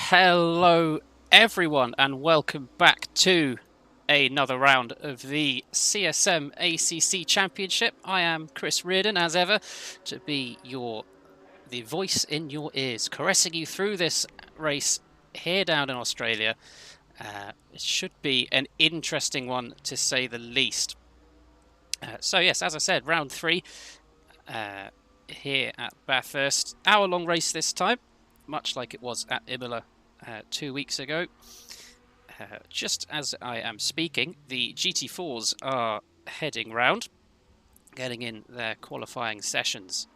Hello everyone and welcome back to another round of the CSM ACC Championship. I am Chris Reardon, as ever, to be the voice in your ears, caressing you through this race here down in Australia. It should be an interesting one, to say the least. So yes, as I said, round 3 here at Bathurst. Hour-long race this time, much like it was at Imola 2 weeks ago. Just as I am speaking, the GT4s are heading round, getting in their qualifying sessions.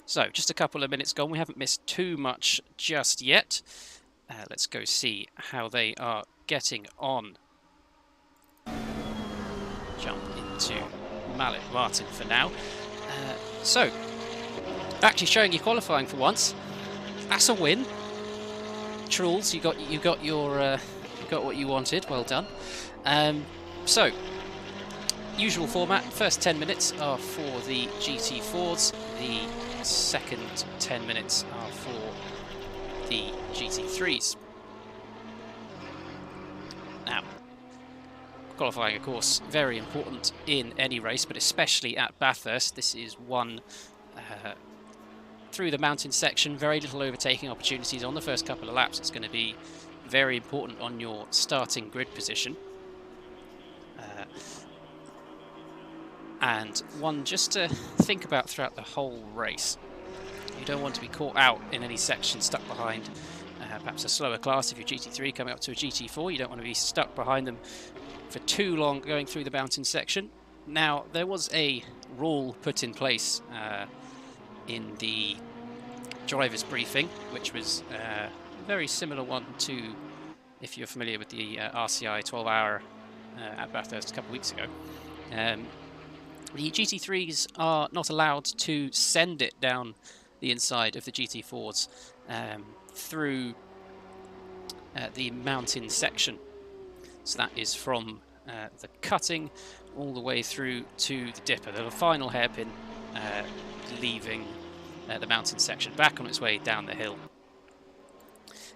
So, just a couple of minutes gone. We haven't missed too much just yet. Let's go see how they are getting on. Jump into Malik Martin for now. So, actually showing you qualifying for once. That's a win. Truls, you got what you wanted. Well done. So, usual format. First 10 minutes are for the GT4s. The second 10 minutes are for the GT3s. Now, qualifying, of course, very important in any race, but especially at Bathurst. This is one through the mountain section, very little overtaking opportunities on the first couple of laps. It's going to be very important on your starting grid position. And one just to think about throughout the whole race. You don't want to be caught out in any section, stuck behind perhaps a slower class. If you're GT3 coming up to a GT4, you don't want to be stuck behind them for too long going through the mountain section. Now, there was a rule put in place in the driver's briefing, which was a very similar one to, if you're familiar with the RCI 12-hour at Bathurst a couple of weeks ago. The GT3s are not allowed to send it down the inside of the GT4s through the mountain section. So that is from the cutting all the way through to the dipper. The final hairpin leaving the mountain section back on its way down the hill.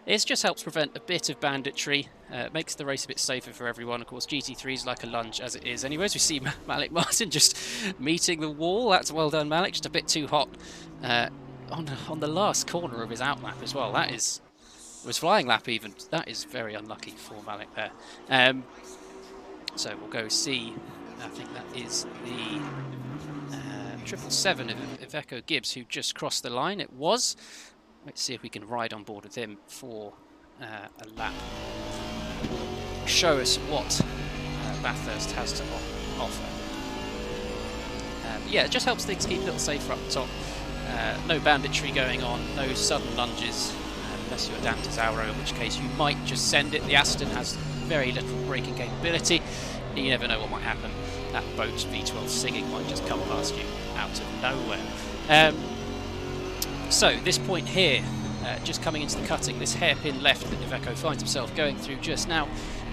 It just helps prevent a bit of banditry, makes the race a bit safer for everyone. Of course, GT3's like a lunge as it is. Anyways, we see Malik Martin just meeting the wall. That's well done, Malik. Just a bit too hot on the last corner of his outlap as well. That was flying lap even. That is very unlucky for Malik there. So we'll go see. I think that is the 777 of Iveco Gibbs who just crossed the line. It was. Let's see if we can ride on board with him for a lap. Show us what Bathurst has to offer. Yeah, it just helps things keep a little safer up the top. No banditry going on, no sudden lunges, unless you're Dan Tesauro, in which case you might just send it. The Aston has very little braking capability. You never know what might happen. That boat V12 singing might just come past you out of nowhere. So this point here, just coming into the cutting, this hairpin left that Iveco finds himself going through just now,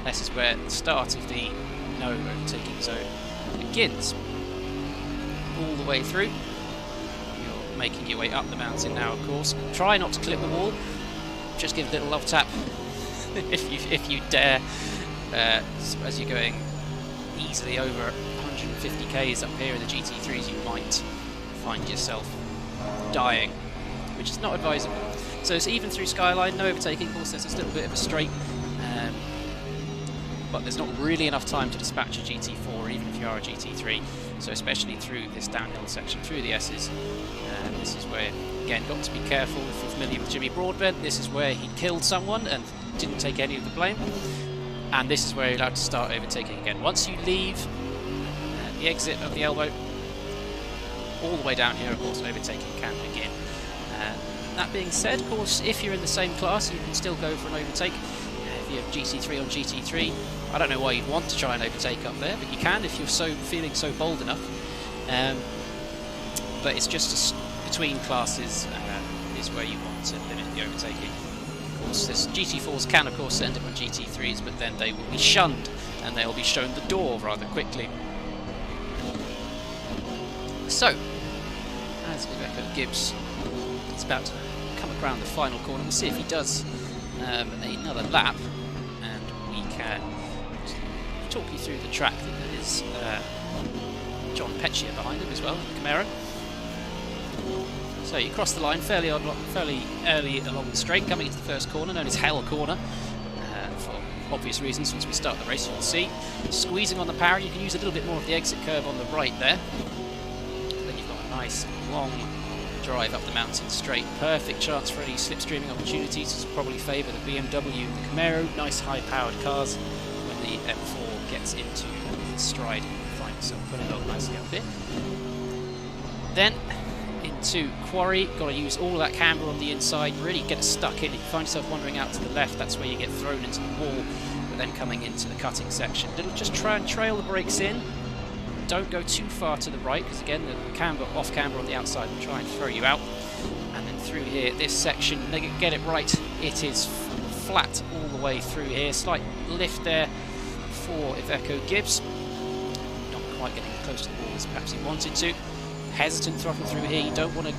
this is where the start of the no overtaking zone begins. All the way through. You're making your way up the mountain now, of course. Try not to clip the wall. Just give a little love tap if you dare. As you're going easily over 150 k's up here in the GT3s, you might find yourself dying, which is not advisable. So it's even through Skyline, no overtaking. Of course, there's a little bit of a straight, but there's not really enough time to dispatch a GT4, even if you are a GT3. So especially through this downhill section, through the S's, this is where, again, got to be careful. If you're familiar with Jimmy Broadbent, this is where he killed someone and didn't take any of the blame. And this is where you're allowed to start overtaking again. Once you leave the exit of the elbow, all the way down here, of course, overtaking can begin. That being said, of course, if you're in the same class, you can still go for an overtake. If you have GT3 on GT3, I don't know why you'd want to try and overtake up there, but you can if you're feeling so bold enough. But it's just between classes is where you want to limit the overtaking. Of course, this GT4s can, of course, send it on GT3s, but then they will be shunned and they'll be shown the door rather quickly. So, as Iveco Gibbs is about to come around the final corner. We'll see if he does another lap, and we can talk you through the track. There is John Petchia behind him as well, Camaro. So you cross the line fairly early along the straight, coming into the first corner, known as Hell Corner, for obvious reasons. Once we start the race, you'll see. Squeezing on the power, you can use a little bit more of the exit curve on the right there. Then you've got a nice long drive up the mountain straight. Perfect chance for any slipstreaming opportunities. This will probably favour the BMW and the Camaro. Nice high-powered cars. When the M4 gets into stride, you find yourself putting along nicely up here. Then into Quarry, got to use all that camber on the inside, really get stuck in. If you find yourself wandering out to the left, that's where you get thrown into the wall, but then coming into the cutting section. Just try and trail the brakes in, don't go too far to the right, because again, the camber, off camber on the outside will try and throw you out. And then through here, this section, get it right, it is flat all the way through here. Slight lift there for Iveco Gibbs, not quite getting close to the wall as perhaps he wanted to. Hesitant throttle through here, you don't want to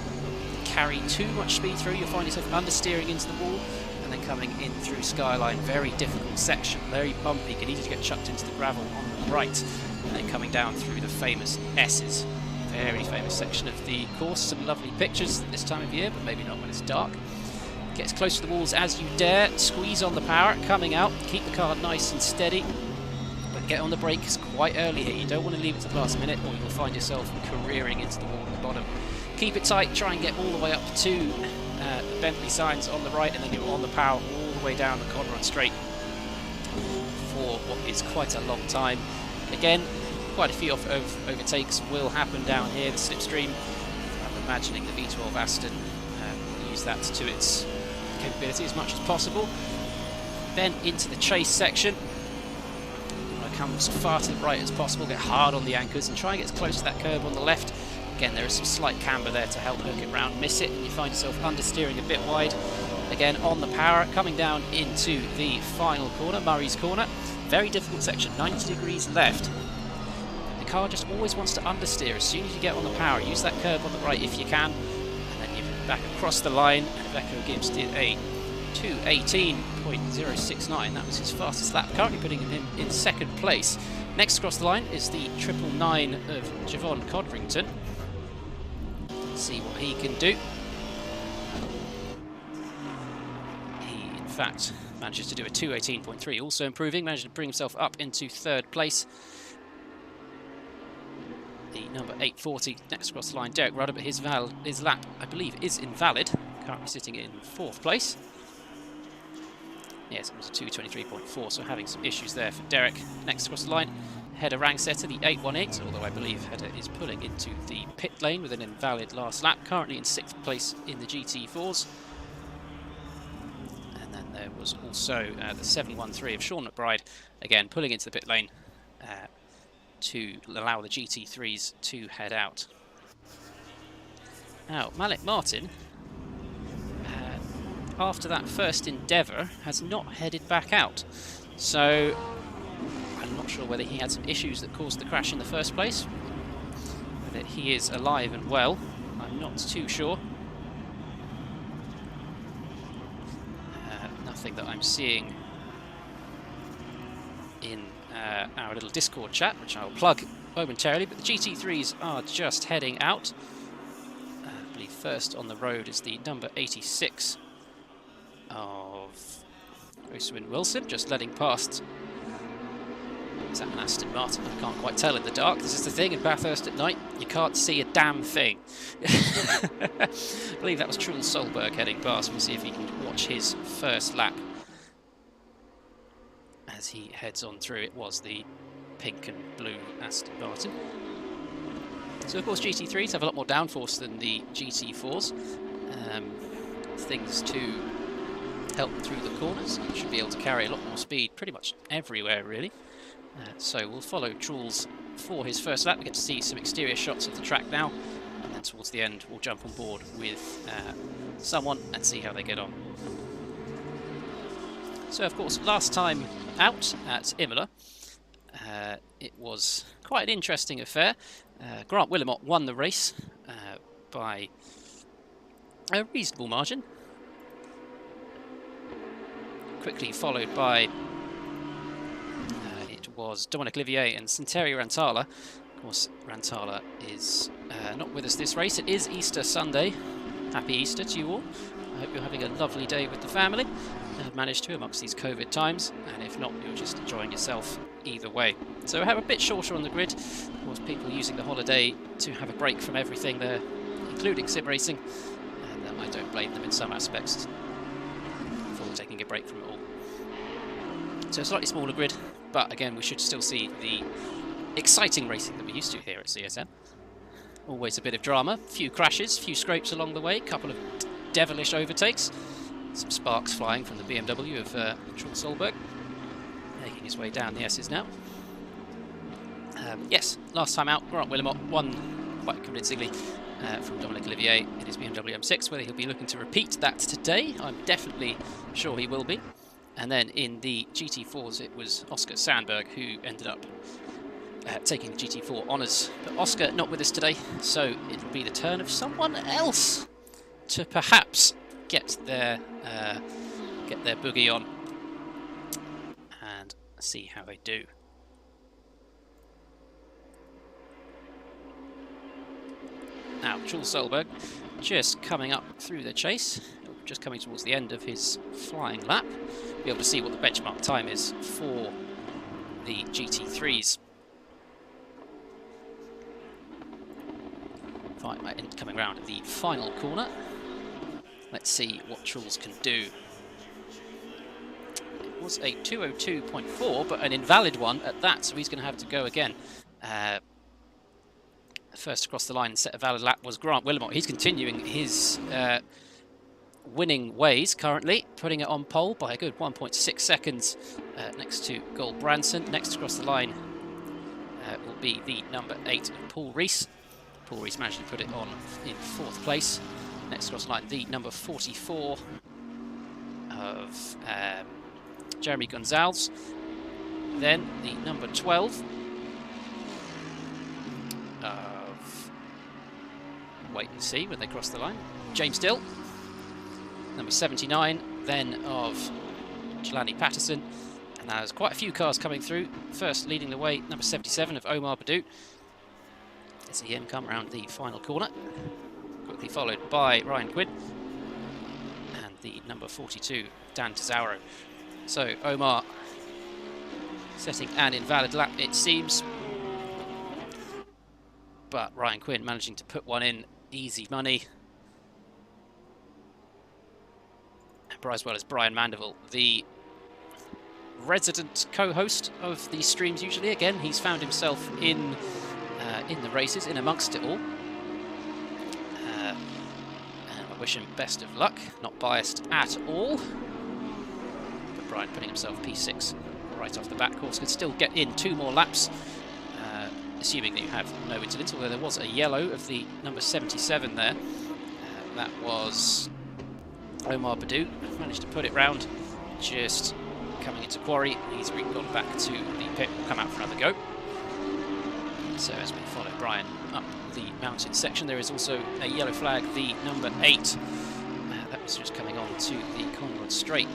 carry too much speed through, you'll find yourself understeering into the wall, and then coming in through Skyline, very difficult section, very bumpy, can easily get chucked into the gravel on the right, and then coming down through the famous S's, very famous section of the course. Some lovely pictures this time of year, but maybe not when it's dark. Get as close to the walls as you dare, squeeze on the power, coming out, keep the car nice and steady, but get on the brakes quite early here. You don't want to leave it to the last minute, or you'll find yourself careering into the wall at the bottom. Keep it tight, try and get all the way up to the Bentley signs on the right, and then you're on the power all the way down the corner on straight for what is quite a long time. Again, quite a few overtakes will happen down here. The slipstream, I'm imagining the V12 Aston will use that to its capability as much as possible. Then into the chase section. Come as far to the right as possible, get hard on the anchors and try and get as close to that curb on the left. Again, there is some slight camber there to help hook it round, miss it, and you find yourself understeering a bit wide. Again, on the power, coming down into the final corner, Murray's Corner. Very difficult section, 90 degrees left. The car just always wants to understeer as soon as you get on the power. Use that curb on the right if you can, and then you're back across the line. And Iveco Gibbs did a 2:18.069, that was his fastest lap, currently putting him in second place. Next across the line is the 999 of Javon Codrington. Let's see what he can do. He, in fact, manages to do a 2:18.3, also improving, managed to bring himself up into third place. The number 840 next across the line, Derek Rudder, but his lap, I believe, is invalid, currently sitting in fourth place. Yes, it was a 2:23.4, so having some issues there for Derek. Next across the line, Hedda Rangsetter, the 818, although I believe Hedda is pulling into the pit lane with an invalid last lap, currently in sixth place in the GT4s. And then there was also the 713 of Sean Mcbride, again pulling into the pit lane to allow the GT3s to head out. Now, Malik Martin, after that first endeavour, has not headed back out. So I'm not sure whether he had some issues that caused the crash in the first place. Whether he is alive and well, I'm not too sure. Nothing that I'm seeing in our little Discord chat, which I'll plug momentarily, but the GT3s are just heading out. I believe first on the road is the number 86 of Oswin Wilson, just letting past. Is that an Aston Martin? I can't quite tell in the dark. This is the thing in Bathurst at night, you can't see a damn thing. I believe that was Truls Solberg heading past. We'll see if he can watch his first lap as he heads on through. It was the pink and blue Aston Martin. So of course GT3s have a lot more downforce than the GT4s. Things to help them through the corners. You should be able to carry a lot more speed pretty much everywhere, really. So we'll follow Truls for his first lap. We get to see some exterior shots of the track now, and then towards the end we'll jump on board with someone and see how they get on. So of course, last time out at Imola, it was quite an interesting affair. Grant Willimott won the race by a reasonable margin. quickly followed by it was Dominic Olivier and Santeri Rantala. Of course, Rantala is not with us this race. It is Easter Sunday. Happy Easter to you all. I hope you're having a lovely day with the family and have managed to amongst these COVID times, and if not, you're just enjoying yourself either way. So I have a bit shorter on the grid. Of course, people using the holiday to have a break from everything there, including sim racing, and I don't blame them in some aspects for taking a break from it all. So a slightly smaller grid, but again, we should still see the exciting racing that we're used to here at CSN. Always a bit of drama, few crashes, few scrapes along the way, couple of devilish overtakes, some sparks flying from the BMW of Charles Solberg, making his way down the S's now. Yes, last time out, Grant Willimot won quite convincingly from Dominic Olivier in his BMW M6. Whether he'll be looking to repeat that today, I'm definitely sure he will be. And then in the GT4s, it was Oscar Sandberg who ended up taking the GT4 honours. But Oscar not with us today, so it'll be the turn of someone else to perhaps get their boogie on and see how they do. Now, Jules Solberg just coming up through the chase, just coming towards the end of his flying lap. Be able to see what the benchmark time is for the GT3s. Right, coming around at the final corner. Let's see what Jules can do. It was a 2:02.4, but an invalid one at that, so he's going to have to go again. First across the line and set a valid lap was Grant Willimot. He's continuing his winning ways currently, putting it on pole by a good 1.6 seconds next to Gold Branson. Next across the line will be the number 8, Paul Rees. Paul Rees managed to put it on in 4th place. Next across the line, the number 44 of Jeremy Gonzalez. Then the number 12 of, wait and see when they cross the line, James Dill. Number 79 then of Jelani Patterson. And there's quite a few cars coming through. First leading the way, number 77 of Omar Badou. See him come around the final corner. Quickly followed by Ryan Quinn and the number 42, Dan Tazauro. So Omar setting an invalid lap, it seems. But Ryan Quinn managing to put one in, easy money. As well as Brian Mandeville, the resident co-host of these streams usually. Again, he's found himself in the races, in amongst it all. And I wish him best of luck, not biased at all. But Brian putting himself P6 right off the bat. Course could still get in 2 more laps, assuming that you have no interludes, although there was a yellow of the number 77 there. That was Omar Badou. Managed to put it round, just coming into quarry. He's gone back to the pit, will come out for another go. So as we follow Brian up the mountain section, there is also a yellow flag, the number 8. That was just coming on to the Conrod Straight.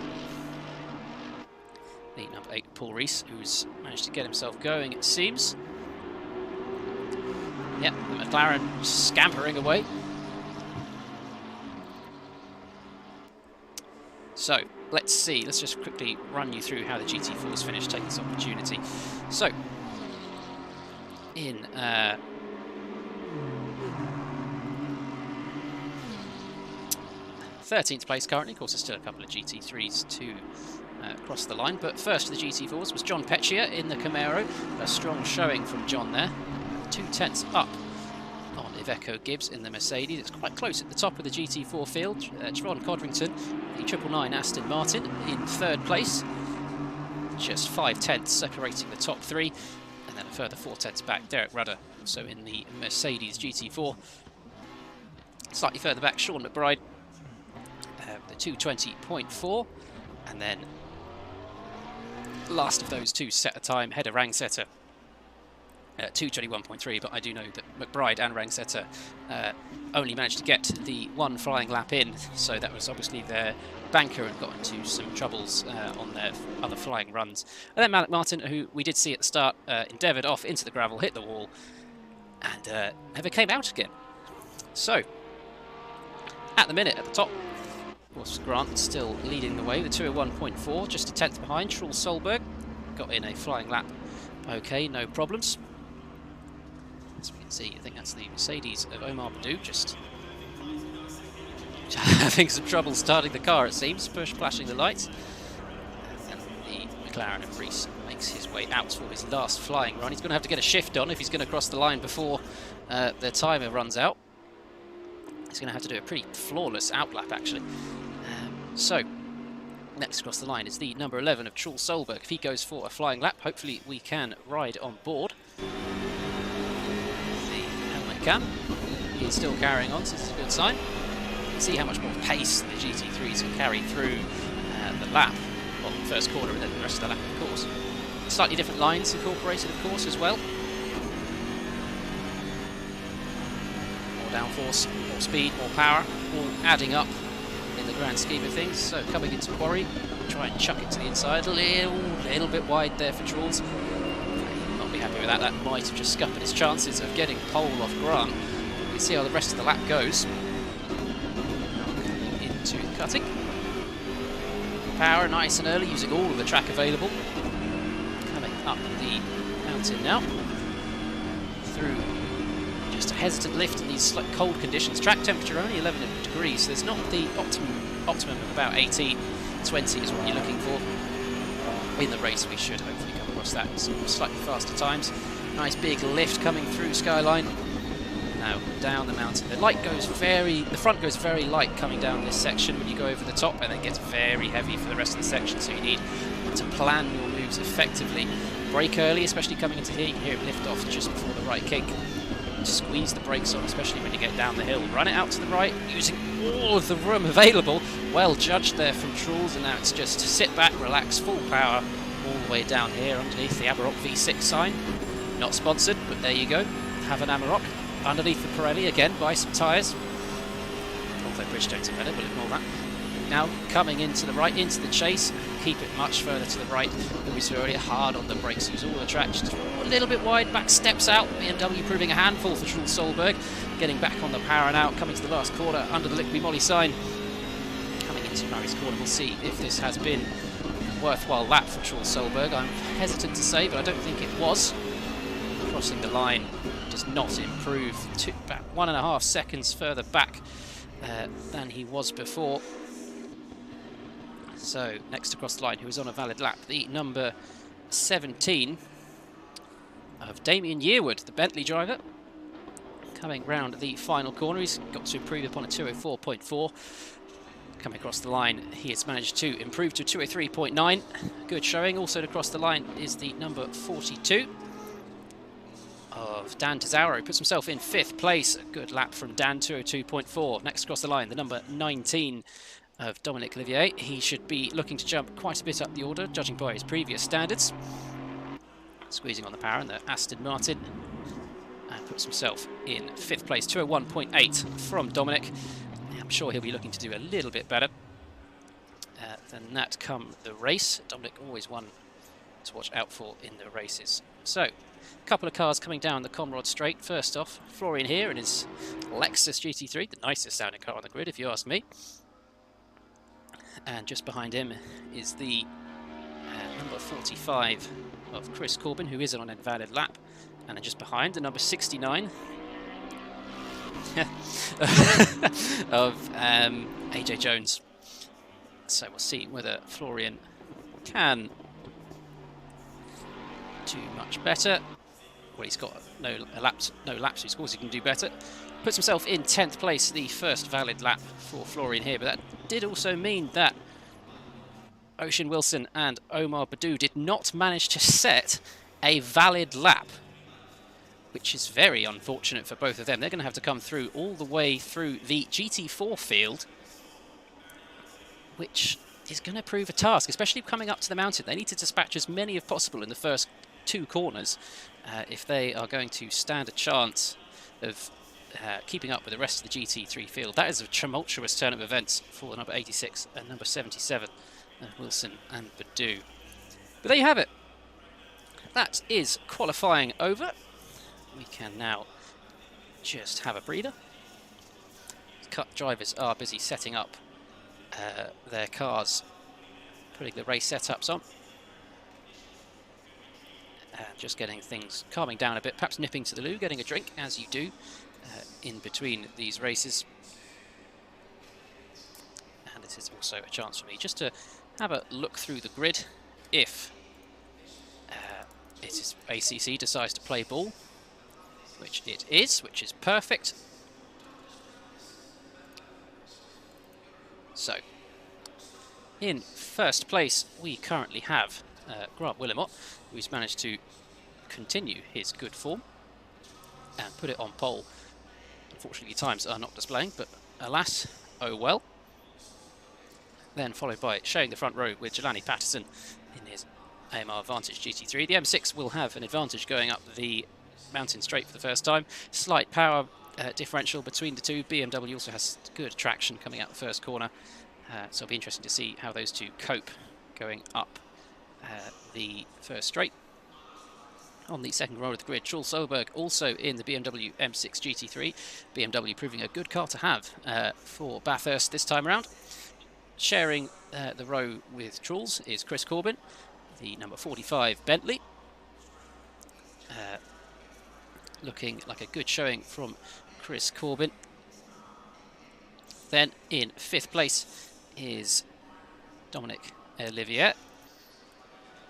The number 8, Paul Rees, who's managed to get himself going, it seems. Yep, the McLaren scampering away. So, let's see, let's just quickly run you through how the GT4's finished, take this opportunity. So, in 13th place currently, of course there's still a couple of GT3s to cross the line, but first of the GT4s was John Petchia in the Camaro. A strong showing from John there, 2/10 up on Iveco Gibbs in the Mercedes. It's quite close at the top of the GT4 field. Trevon Codrington, the 999 Aston Martin, in 3rd place. Just 5/10 separating the top 3. And then a further 4/10 back, Derek Rudder, also in the Mercedes GT4. Slightly further back, Sean McBride, the 2:20.4. And then last of those 2 set a time, Hedda Rangsetter 2:21.3, but I do know that Mcbride and Rangsetter only managed to get the one flying lap in, so that was obviously their banker and got into some troubles on their other flying runs. And then Malik Martin, who we did see at the start, endeavoured off into the gravel, hit the wall, and never came out again. So, at the minute, at the top, of course, Grant still leading the way with a 2:01.4, just a tenth behind. Truls Solberg got in a flying lap. Okay, no problems. As we can see, I think that's the Mercedes of Omar Badou, just having some trouble starting the car, it seems, flashing the lights. And the McLaren of Reese makes his way out for his last flying run. He's going to have to get a shift on if he's going to cross the line before the timer runs out. He's going to have to do a pretty flawless outlap, actually. So, next across the line is the number 11 of Truls Solberg. If he goes for a flying lap, hopefully we can ride on board. The helmet cam. He's still carrying on, so this is a good sign. You can see how much more pace the GT3s can carry through the lap, well, the first corner and then the rest of the lap, of course. Slightly different lines incorporated, of course, as well. More downforce, more speed, more power, all adding up in the grand scheme of things. So coming into Quarry, try and chuck it to the inside, a little bit wide there for Truls. He'll not be happy with that. That might have just scuppered his chances of getting pole off Grant. You can see how the rest of the lap goes. Coming into cutting. Power nice and early, using all of the track available. Coming up the mountain now. Through just a hesitant lift in these cold conditions. Track temperature only 11 degrees, so there's not the optimum of about 18, 20 is what you're looking for. In the race we should hopefully come across that in some slightly faster times. Nice big lift coming through Skyline. Now down the mountain. The front goes very light coming down this section when you go over the top, and it gets very heavy for the rest of the section, so you need to plan your moves effectively. Brake early, especially coming into here. You can hear it lift off just before the right kick. Squeeze the brakes on, especially when you get down the hill. Run it out to the right, using all of the room available. Well judged there from Truls, and now it's just sit back, relax, full power all the way down here underneath the Amarok V6 sign. Not sponsored, but there you go. Have an Amarok underneath the Pirelli again. Buy some tyres. Although Bridgestones are better, we'll ignore that. Now coming into the right, into the chase. Keep it much further to the right. Louis already hard on the brakes, use all the track. Just a little bit wide, back steps out. BMW proving a handful for Truls Solberg. Getting back on the power now, coming to the last corner under the Liqui Moly sign. Coming into Murray's corner, we'll see if this has been a worthwhile lap for Truls Solberg. I'm hesitant to say, but I don't think it was. Crossing the line does not improve. About 1.5 seconds further back than he was before. So, next across the line, who is on a valid lap, the number 17 of Damien Yearwood, the Bentley driver. Coming round the final corner, he's got to improve upon a 2:04.4. Coming across the line, he has managed to improve to 2:03.9. Good showing. Also across the line is the number 42 of Dan Tazaro, who puts himself in 5th place. A good lap from Dan, 2:02.4. Next across the line, the number 19 of Dominic Olivier. He should be looking to jump quite a bit up the order, judging by his previous standards. Squeezing on the power in the Aston Martin, and puts himself in 5th place, 2:01.8 from Dominic. I'm sure he'll be looking to do a little bit better than that come the race. Dominic always one to watch out for in the races. So, a couple of cars coming down the Comrade Straight. First off, Florian here in his Lexus GT3, the nicest sounding car on the grid if you ask me. And just behind him is the number 45 of Chris Corbin, who is on an invalid lap. And then just behind, the number 69 of AJ Jones. So we'll see whether Florian can do much better. Well, he's got no laps, so he scores he can do better. Puts himself in 10th place, the first valid lap for Florian here, but that did also mean that Ocean Wilson and Omar Badou did not manage to set a valid lap, which is very unfortunate for both of them. They're going to have to come through all the way through the GT4 field, which is going to prove a task, especially coming up to the mountain. They need to dispatch as many as possible in the first 2 corners if they are going to stand a chance of keeping up with the rest of the GT3 field. That is a tumultuous turn of events for the number 86 and number 77, Wilson and Badu. But there you have it. That is qualifying over. We can now just have a breather. Cut drivers are busy setting up their cars, putting the race setups on, and just getting things calming down a bit, perhaps nipping to the loo, getting a drink, as you do in between these races. And this is also a chance for me just to have a look through the grid if ACC decides to play ball, which it is, which is perfect. So, in first place we currently have Grant Willimot, who's managed to continue his good form and put it on pole. Unfortunately, times are not displaying, but alas, oh well. Then followed by sharing the front row with Jelani Patterson in his AMR Vantage GT3. The M6 will have an advantage going up the mountain straight for the first time. Slight power differential between the two. BMW also has good traction coming out the first corner, so it'll be interesting to see how those two cope going up the first straight. On the second row of the grid, Charles Solberg also in the BMW M6 GT3. BMW proving a good car to have for Bathurst this time around. Sharing the row with Charles is Chris Corbin, the number 45 Bentley. Looking like a good showing from Chris Corbin. Then in 5th place is Dominic Olivier.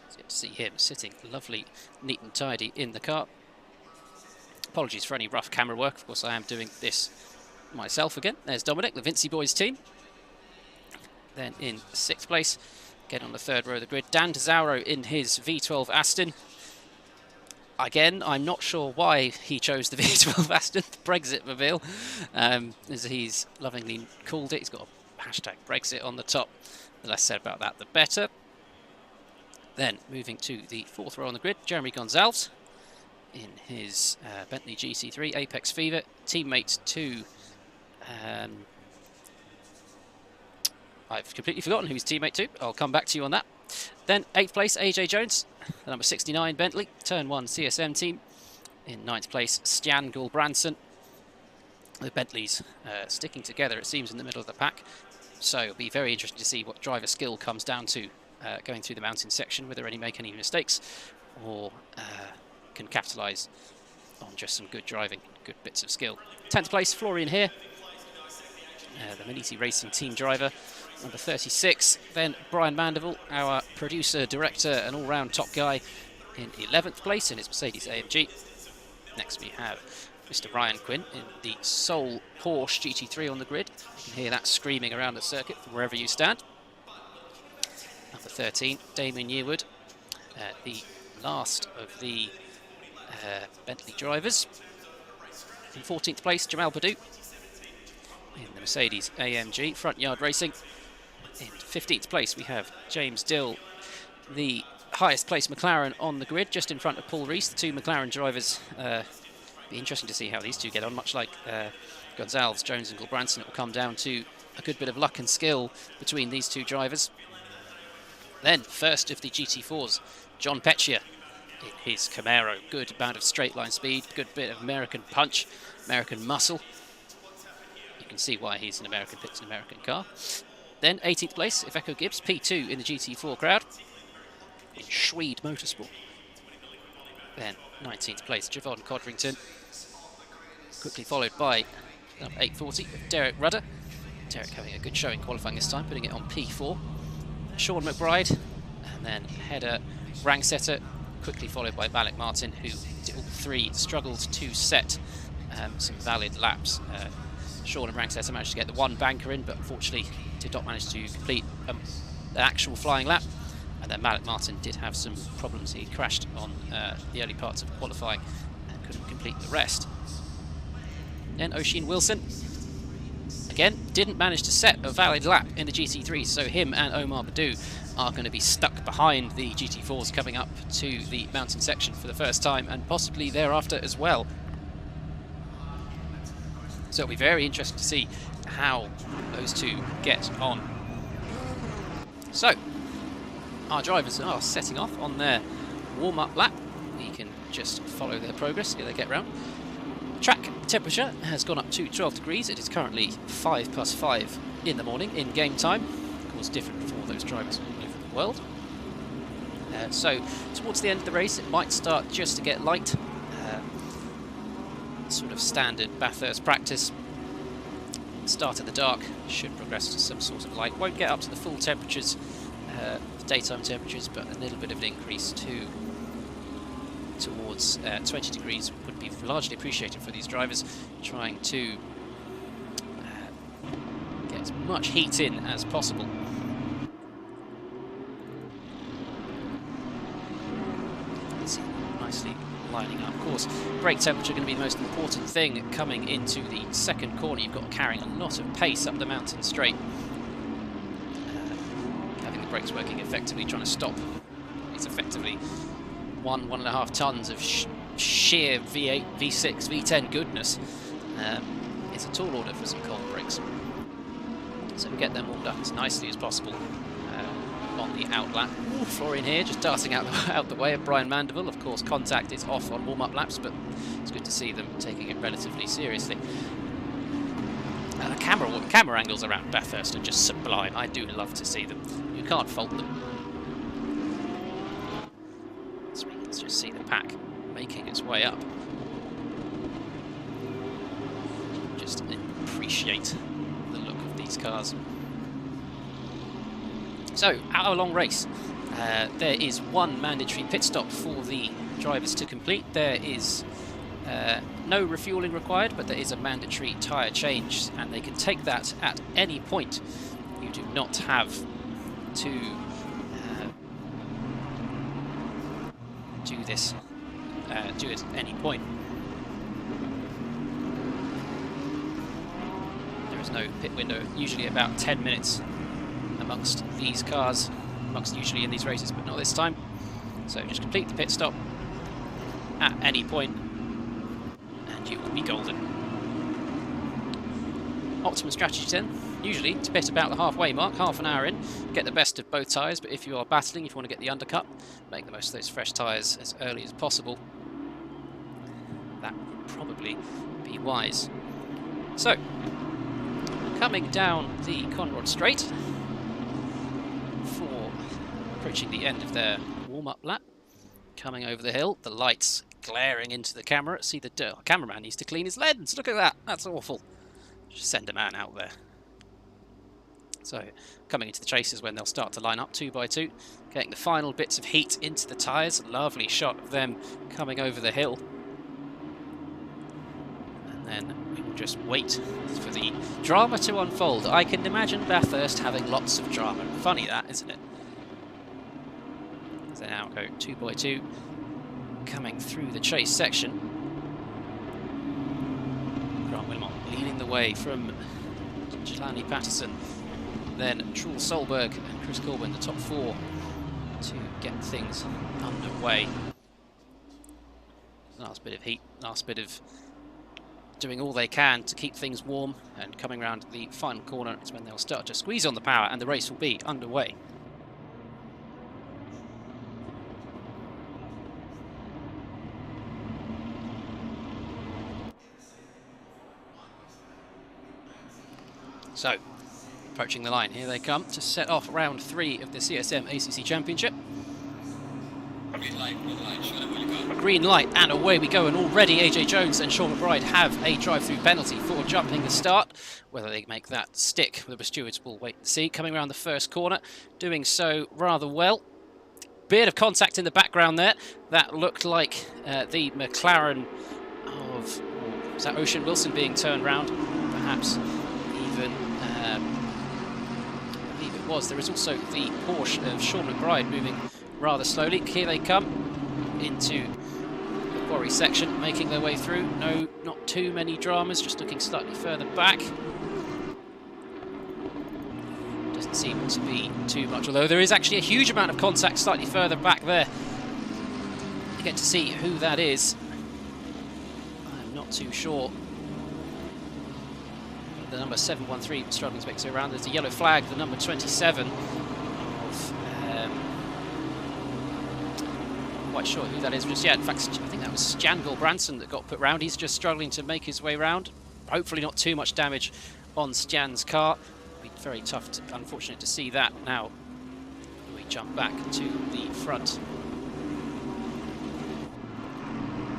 It's good to see him sitting lovely, neat and tidy in the car. Apologies for any rough camera work, of course I am doing this myself again. There's Dominic, the Vinci Boys team. Then in 6th place, again on the 3rd row of the grid, Dan Tesauro in his V12 Aston. Again, I'm not sure why he chose the V12 Aston, the Brexit mobile, as he's lovingly called it. He's got a hashtag Brexit on the top. The less said about that, the better. Then moving to the 4th row on the grid, Jeremy Gonzalez in his Bentley GT3 Apex Fever, teammate to... I've completely forgotten who he's teammate to. I'll come back to you on that. Then 8th place, AJ Jones, the number 69 Bentley, Turn 1 CSM team. In 9th place, Stian Gulbrandsen. The Bentleys sticking together, it seems, in the middle of the pack. So it'll be very interesting to see what driver skill comes down to going through the mountain section, whether any make any mistakes or can capitalise on just some good driving, good bits of skill. 10th place, Florian here, the Maniti Racing team driver, number 36. Then Brian Mandeville, our producer, director and all-round top guy, in 11th place in his Mercedes AMG. Next we have Mr. Ryan Quinn in the sole Porsche GT3 on the grid. You can hear that screaming around the circuit from wherever you stand. Number 13, Damien Yearwood, the last of the Bentley drivers. In 14th place, Jamal Badu in the Mercedes AMG Front Yard Racing. In 15th place we have James Dill, the highest placed McLaren on the grid, just in front of Paul Rees. The two McLaren drivers, be interesting to see how these two get on. Much like Gonzalez, Jones and Gulbrandsen, it will come down to a good bit of luck and skill between these two drivers. Then first of the GT4s, John Petchia in his Camaro. Good amount of straight line speed, good bit of American punch, American muscle. You can see why he's an American, picked an American car. Then 18th place, Iveco Gibbs, P2 in the GT4 crowd in Schwede Motorsport. Then 19th place, Javon Codrington, quickly followed by number 840, Derek Rudder. Derek having a good showing qualifying this time, putting it on P4. Sean McBride, and then header Rangsetter, quickly followed by Malik Martin, who all three struggled to set some valid laps. Sean and Rangsetter managed to get the one banker in, but unfortunately did not manage to complete an actual flying lap. And then Malik Martin did have some problems. He crashed on the early parts of qualifying and couldn't complete the rest. Then Oisin Wilson Again, didn't manage to set a valid lap in the GT3, so him and Omar Badou are going to be stuck behind the GT4s coming up to the mountain section for the first time, and possibly thereafter as well. So it'll be very interesting to see how those two get on. So, our drivers are setting off on their warm-up lap. We can just follow their progress, see how they get round. Track temperature has gone up to 12 degrees. It is currently 5+5 in the morning in game time. Of course, different for those drivers all over the world. So, towards the end of the race, it might start just to get light. Sort of standard Bathurst practice. Start in the dark, should progress to some sort of light. Won't get up to the full temperatures, daytime temperatures, but a little bit of an increase towards 20 degrees would be largely appreciated for these drivers, trying to get as much heat in as possible. Let's see, nicely lining up. Of course, brake temperature going to be the most important thing coming into the second corner. You've got carrying a lot of pace up the mountain straight. Having the brakes working effectively, trying to stop. It's effectively 1.5 tons of sheer V8, V6, V10 goodness. It's a tall order for some cold brakes. So we get them warmed up as nicely as possible on the outlap. Florian here just darting out the way of Brian Mandeville. Of course, contact is off on warm-up laps, but it's good to see them taking it relatively seriously. The camera angles around Bathurst are just sublime. I do love to see them. You can't fault them. So we can just see the pack making its way up. Just appreciate the look of these cars. So, hour-long race. There is one mandatory pit stop for the drivers to complete. There is no refueling required, but there is a mandatory tyre change, and they can take that at any point. You do not have to do it at any point. There is no pit window, usually about 10 minutes amongst these cars, usually in these races, but not this time. So just complete the pit stop at any point and you will be golden. Optimum strategy then, usually to pit about the halfway mark, half an hour in, get the best of both tyres, but if you are battling, if you want to get the undercut, make the most of those fresh tyres as early as possible. That would probably be wise. So, coming down the Conrod Straight, approaching the end of their warm-up lap, coming over the hill, the lights glaring into the camera. See, the cameraman needs to clean his lens. Look at that. That's awful. Just send a man out there. So, coming into the chases when they'll start to line up 2 by 2, getting the final bits of heat into the tyres. Lovely shot of them coming over the hill. And then we will just wait for the drama to unfold. I can imagine Bathurst having lots of drama. Funny that, isn't it? They now go 2 by 2, coming through the chase section. Grant Wilmot leading the way from Jelani Patterson, then Truls Solberg and Chris Corbin, the top 4, to get things underway. Last bit of heat, last bit of doing all they can to keep things warm, and coming around the final corner is when they'll start to squeeze on the power and the race will be underway. So, approaching the line, here they come to set off round 3 of the CSM ACC Championship. Green light, and away we go, and already AJ Jones and Sean Mcbride have a drive-through penalty for jumping the start. Whether they make that stick, the stewards will wait and see. Coming around the first corner, doing so rather well. Bit of contact in the background there. That looked like the McLaren of, is that Ocean Wilson being turned round? Perhaps even, I believe it was. There is also the Porsche of Sean Mcbride moving rather slowly. Here they come into the quarry section, making their way through. No, not too many dramas, just looking slightly further back. Doesn't seem to be too much, although there is actually a huge amount of contact slightly further back there. You get to see who that is. I'm not too sure. The number 713 struggling to make it around. There's a yellow flag, the number 27 of not quite sure who that is just yet. In fact, I think that was Stan Gulbrandsen that got put round. He's just struggling to make his way round. Hopefully not too much damage on Stan's car. It'll be very tough, unfortunate to see that. Now we jump back to the front.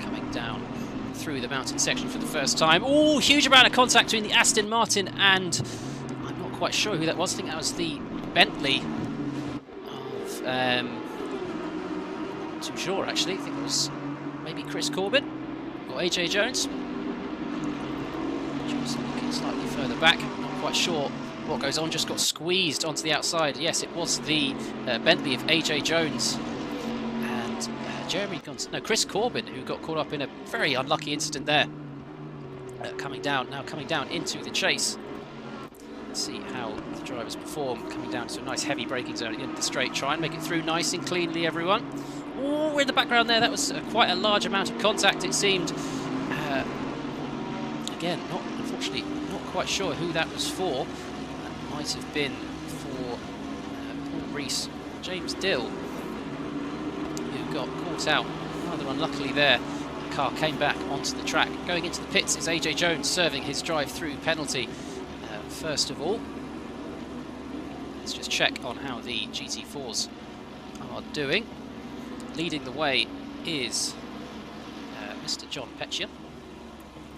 Coming down through the mountain section for the first time. Oh, huge amount of contact between the Aston Martin and I'm not quite sure who that was. I think that was the Bentley of not too sure actually. I think it was maybe Chris Corbin or AJ Jones. Just looking slightly further back, not quite sure what goes on. Just got squeezed onto the outside. Yes, it was the Bentley of AJ Jones. Chris Corbin, who got caught up in a very unlucky incident there. Coming down into the chase. Let's see how the drivers perform. Coming down to a nice heavy braking zone in the straight. Try and make it through nice and cleanly, everyone. Oh, in the background there, that was quite a large amount of contact, it seemed. Again, unfortunately, not quite sure who that was for. That might have been for Paul Rees, James Dill, got caught out rather unluckily there. The car came back onto the track. Going into the pits is AJ Jones serving his drive-through penalty. First of all, let's just check on how the GT4s are doing. Leading the way is Mr. John Petcher.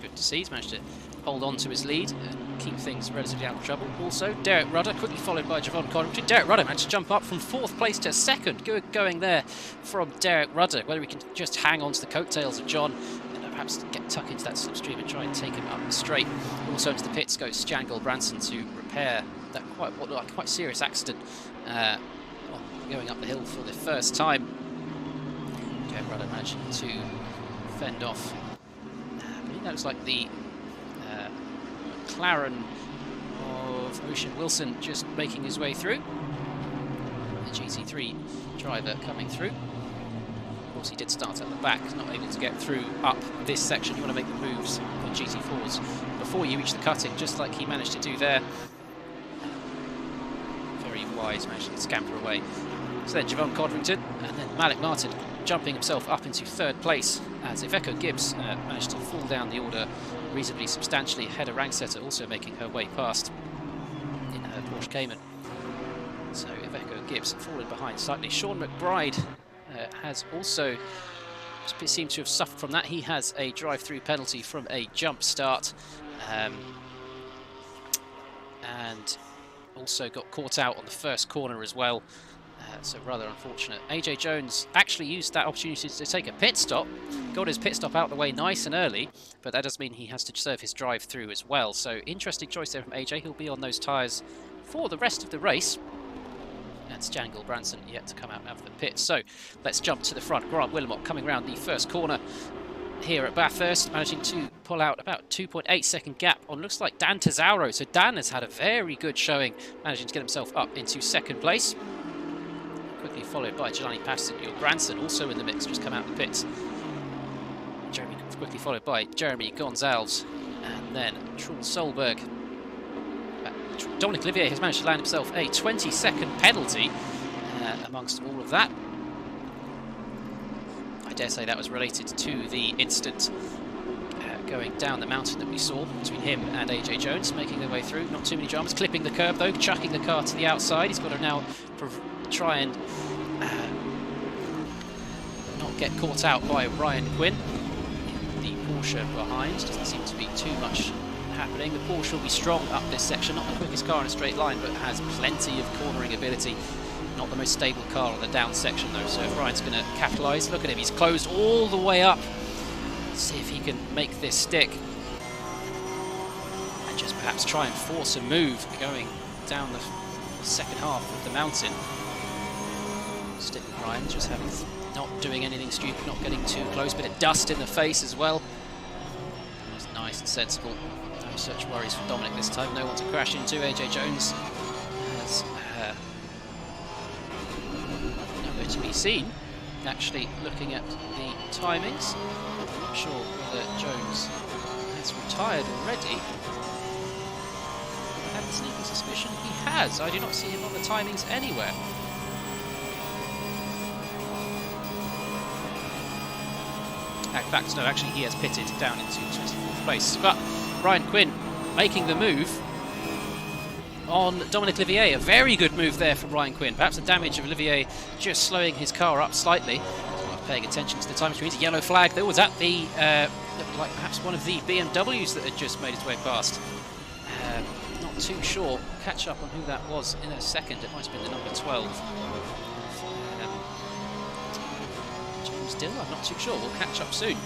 Good to see, he's managed to hold on to his lead and keep things relatively out of trouble. Also, Derek Rudder, quickly followed by Javon Codrington. Derek Rudder managed to jump up from 4th place to 2nd. Good going there from Derek Rudder. Whether we can just hang on to the coattails of John and perhaps get tuck into that slipstream and try and take him up the straight. Also into the pits goes Stan Gulbrandsen to repair that quite serious accident going up the hill for the first time. Derek Rudder managing to fend off. That looks like the McLaren of Ocean Wilson just making his way through. The GT3 driver coming through. Of course, he did start at the back, not able to get through up this section. You want to make the moves on GT4s before you reach the cutting, just like he managed to do there. Very wise, managing to scamper away. So then Javon Codrington and then Malik Martin jumping himself up into 3rd place as Iveco Gibbs managed to fall down the order reasonably substantially ahead of Rangsetter, also making her way past in her Porsche Cayman. So Iveco Gibbs falling behind slightly. Sean Mcbride has also seemed to have suffered from that. He has a drive-through penalty from a jump start and also got caught out on the first corner as well. So rather unfortunate. AJ Jones actually used that opportunity to take a pit stop, got his pit stop out of the way nice and early, but that does mean he has to serve his drive through as well. So interesting choice there from AJ. He'll be on those tyres for the rest of the race. And Stan Gulbrandsen yet to come out of the pit. So let's jump to the front. Grant Wilmot coming round the first corner here at Bathurst, managing to pull out about 2.8 second gap on looks like Dan Tesauro. So Dan has had a very good showing, managing to get himself up into 2nd place. Quickly followed by Jelani Patterson. Your grandson also in the mix, just come out of the pits. Quickly followed by Jeremy Gonzalez and then Truls Solberg. Dominic Olivier has managed to land himself a 20-second penalty amongst all of that. I dare say that was related to the incident going down the mountain that we saw between him and AJ Jones, making their way through. Not too many dramas. Clipping the curb though, chucking the car to the outside. He's got to now try and not get caught out by Ryan Quinn. The Porsche behind, doesn't seem to be too much happening. The Porsche will be strong up this section, not the quickest car in a straight line, but has plenty of cornering ability. Not the most stable car on the down section though, so if Ryan's going to capitalise, look at him, he's closed all the way up. Let's see if he can make this stick and just perhaps try and force a move going down the second half of the mountain. Stick with Ryan, just not doing anything stupid, not getting too close, bit of dust in the face as well. That was nice and sensible. No such worries for Dominic this time, no one to crash into. AJ Jones has to be seen. Actually, looking at the timings, I'm not sure whether Jones has retired already. I have a sneaking suspicion he has. I do not see him on the timings anywhere. In fact, no, actually he has pitted down into 24th place. But Brian Quinn making the move on Dominic Olivier. A very good move there from Ryan Quinn. Perhaps the damage of Olivier just slowing his car up slightly. Not paying attention to the time screens. A yellow flag that was at the, like perhaps one of the BMWs that had just made its way past. Not too sure. Catch up on who that was in a second. It might have been the number 12. Still, I'm not too sure. We'll catch up soon.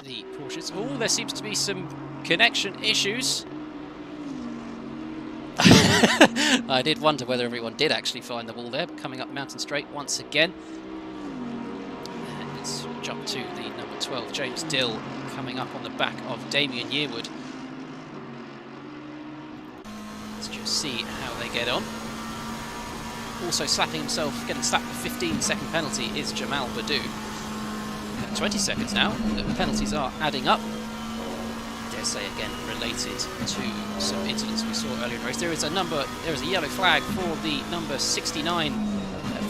The Porsches. Oh, there seems to be some connection issues. I did wonder whether everyone did actually find the wall there, but coming up Mountain Straight once again. And let's jump to the number 12, James Dill, coming up on the back of Damien Yearwood. Let's just see how they get on. Also slapping himself, getting slapped with 15-second penalty is Jamal Badou. 20 seconds now. The penalties are adding up. I dare say again related to some incidents we saw earlier in the race. There is a yellow flag for the number 69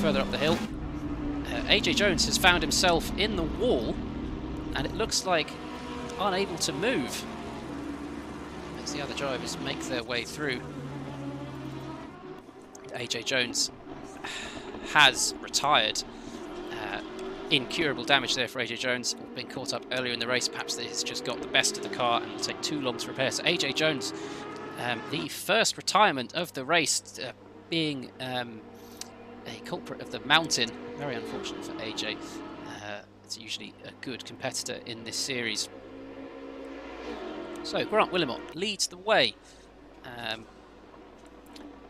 further up the hill. AJ Jones has found himself in the wall, and it looks like unable to move as the other drivers make their way through. AJ Jones has retired. Incurable damage there for AJ Jones. Been caught up earlier in the race. Perhaps he's just got the best of the car and will take too long to repair. So AJ Jones, the first retirement of the race, being a culprit of the mountain. Very unfortunate for AJ. It's usually a good competitor in this series. So Grant Willimont leads the way.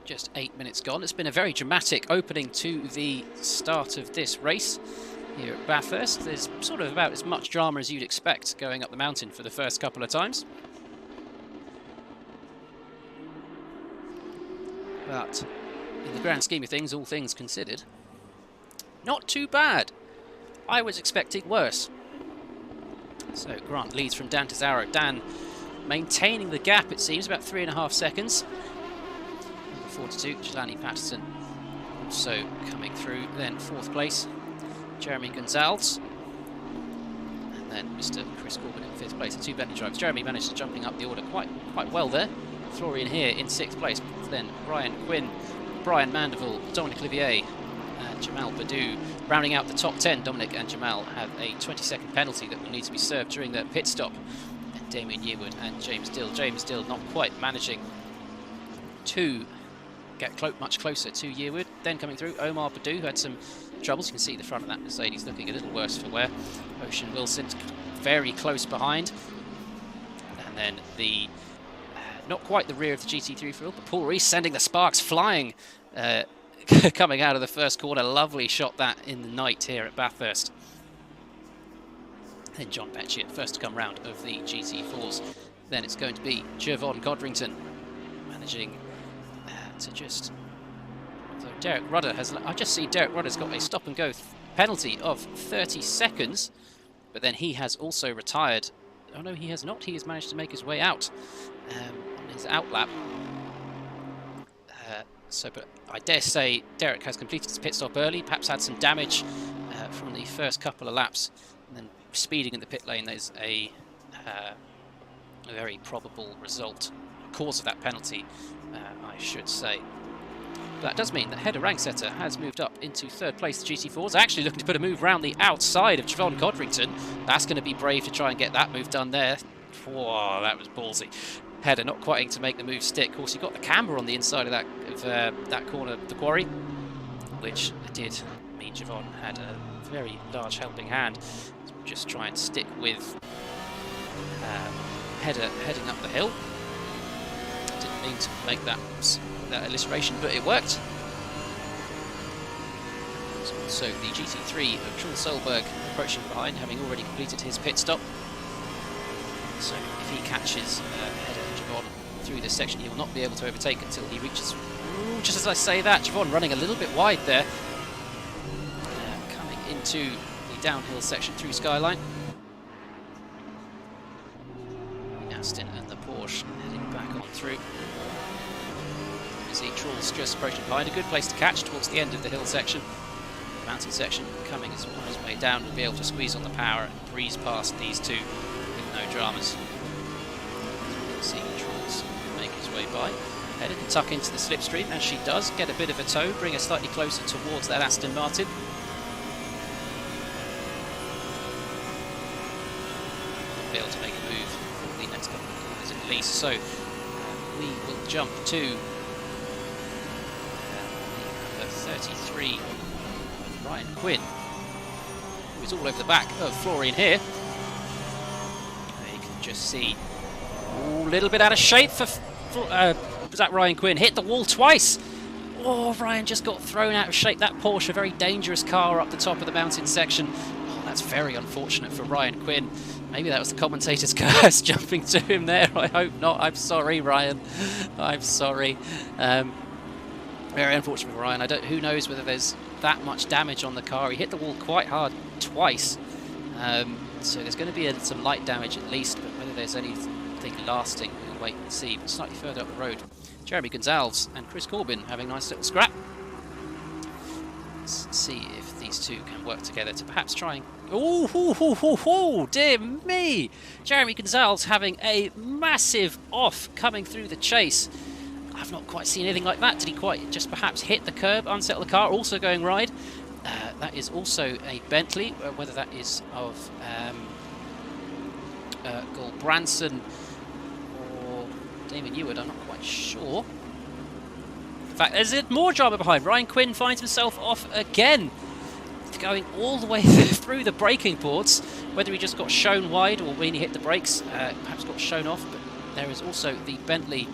Just 8 minutes gone. It's been a very dramatic opening to the start of this race here at Bathurst. There's sort of about as much drama as you'd expect going up the mountain for the first couple of times. But in the grand scheme of things, all things considered, not too bad. I was expecting worse. So Grant leads from Dan Tesaro. Dan maintaining the gap, it seems, about 3.5 seconds. 42, Jelani Patterson also coming through. Then 4th place, Jeremy Gonzalez. And then Mr. Chris Corbin in 5th place. The 2 Bentley drivers. Jeremy managed to jumping up the order quite well there. Florian here in 6th place. Then Ryan Quinn, Brian Mandeville, Dominic Olivier, and Jamal Badou. Rounding out the top 10, Dominic and Jamal have a 20-second penalty that will need to be served during their pit stop. And Damien Yearwood and James Dill. James Dill not quite managing to get much closer to Yearwood. Then coming through, Omar Badou, who had some troubles. You can see the front of that Mercedes looking a little worse for wear. Ocean Wilson very close behind. And then the not quite the rear of the GT3 field, but Paul Rees sending the sparks flying coming out of the first corner. Lovely shot that in the night here at Bathurst. Then John Petchett, first to come round of the GT4s. Then it's going to be Jervon Godrington managing to just... So Derek Rudder has... I just see Derek Rudder's got a stop and go penalty of 30 seconds, but then he has also retired. Oh no, he has not. He has managed to make his way out on his outlap. But I dare say Derek has completed his pit stop early, perhaps had some damage from the first couple of laps, and then speeding in the pit lane. There's a very probable result, cause of that penalty, I should say. But that does mean that Header Rangsetter has moved up into 3rd place. The GT4s actually looking to put a move round the outside of Javon Codrington. That's going to be brave to try and get that move done there. Whoa, that was ballsy. Header not quite able to make the move stick. Of course, he got the camber on the inside of that corner of the quarry, which did mean Javon had a very large helping hand. So we'll just try and stick with Header heading up the hill. Didn't mean to make that illustration, but it worked. So the GT3 of Truls Solberg approaching behind, having already completed his pit stop. So if he catches Header and Javon through this section, he will not be able to overtake until he reaches Ooh, just as I say that, Javon running a little bit wide there. Coming into the downhill section through Skyline. The Aston and the Porsche heading back on through. You see Trulls just approaching behind. A good place to catch towards the end of the hill section. The mountain section coming as on his way down will be able to squeeze on the power and breeze past these two with no dramas. See Trulls make his way by. Headed to tuck into the slipstream, as she does, get a bit of a tow, bring her slightly closer towards that Aston Martin. Not be able to make a move for the next couple of corners at least, so we will jump to number 33 of Ryan Quinn, who is all over the back of Florian here. You can just see a little bit out of shape for was that Ryan Quinn? Hit the wall twice. Oh, Ryan just got thrown out of shape. That Porsche, a very dangerous car up the top of the mountain section. Oh, that's very unfortunate for Ryan Quinn. Maybe that was the commentator's curse jumping to him there. I hope not. I'm sorry, Ryan. I'm sorry. Very unfortunate for Ryan. Who knows whether there's that much damage on the car. He hit the wall quite hard twice. So there's going to be some light damage at least, but whether there's anything lasting, we'll wait and see. But slightly further up the road, Jeremy Gonzalez and Chris Corbin having a nice little scrap. Let's see if these two can work together to perhaps try and... Oh, dear me! Jeremy Gonzalez having a massive off coming through the chase. I've not quite seen anything like that. Did he quite just perhaps hit the curb, unsettle the car, also going wide? That is also a Bentley, whether that is of Gulbranson or Damien Yearwood, I'm not quite sure. In fact, there's more drama behind. Ryan Quinn finds himself off again, going all the way through the braking boards. Whether he just got shown wide or when he hit the brakes, perhaps got shown off. But there is also the Bentley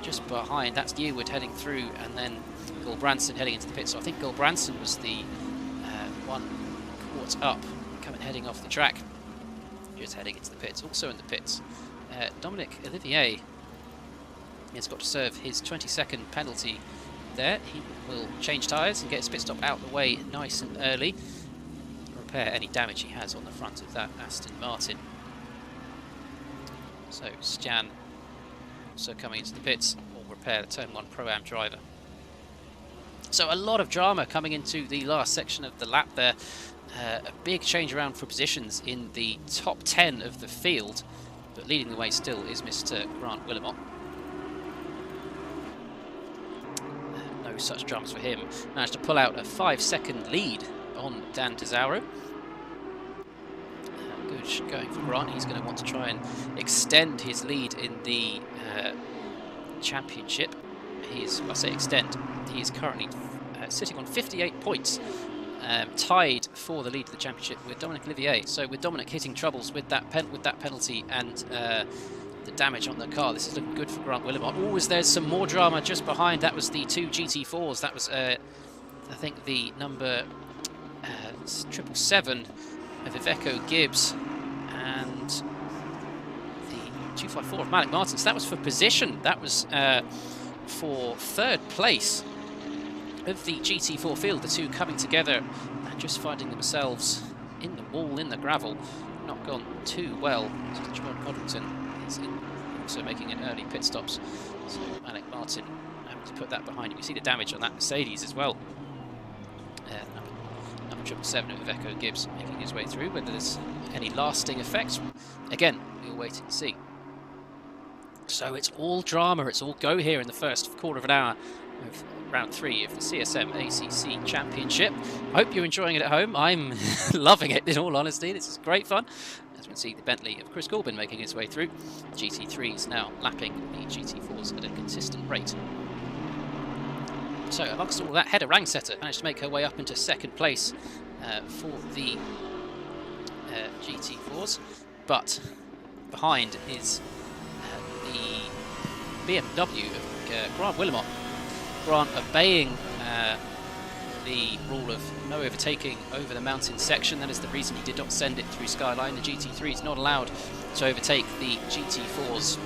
just behind. That's Yearwood heading through, and then Gulbranson heading into the pit. So I think Gulbranson was the one caught up, heading off the track. Just heading into the pits. Also in the pits, Dominic Olivier has got to serve his 20-second penalty there. He will change tyres and get his pit stop out of the way nice and early. Repair any damage he has on the front of that Aston Martin. So Stan also coming into the pits, will repair the Turn 1 Pro-Am driver. So a lot of drama coming into the last section of the lap there. A big change around for positions in the top 10 of the field, but leading the way still is Mr. Grant Willimot. No such dramas for him. Managed to pull out a 5-second lead on Dan Tesauro. Good going for Grant. He's going to want to try and extend his lead in the championship. I say extend. He is currently sitting on 58 points. Tied for the lead of the championship with Dominic Olivier. So with Dominic hitting troubles with that penalty and the damage on the car, this is looking good for Grant Willimot. Oh, there's some more drama just behind. That was the two GT4s. That was, I think, the number 777 of Iveco Gibbs and the 254 of Malik Martin. So that was for position. That was for third place of the GT4 field, the two coming together and just finding themselves in the wall, in the gravel. Not gone too well. So John Codrington is also making an early pit stops. So Malik Martin having to put that behind him. You see the damage on that Mercedes as well. Number 777 of Iveco Gibbs making his way through. Whether there's any lasting effects, again, we'll wait and see. So it's all drama, it's all go here in the first quarter of an hour of round 3 of the CSM ACC Championship. I hope you're enjoying it at home. I'm loving it, in all honesty. This is great fun. As we can see, the Bentley of Chris Corbin making his way through. GT3s now lapping the GT4s at a consistent rate. So amongst all that, Hedda Rangsetter managed to make her way up into second place for the GT4s. But behind is the BMW of Grant Willimot. Grant obeying the rule of no overtaking over the mountain section. That is the reason he did not send it through Skyline. The GT3 is not allowed to overtake the GT4s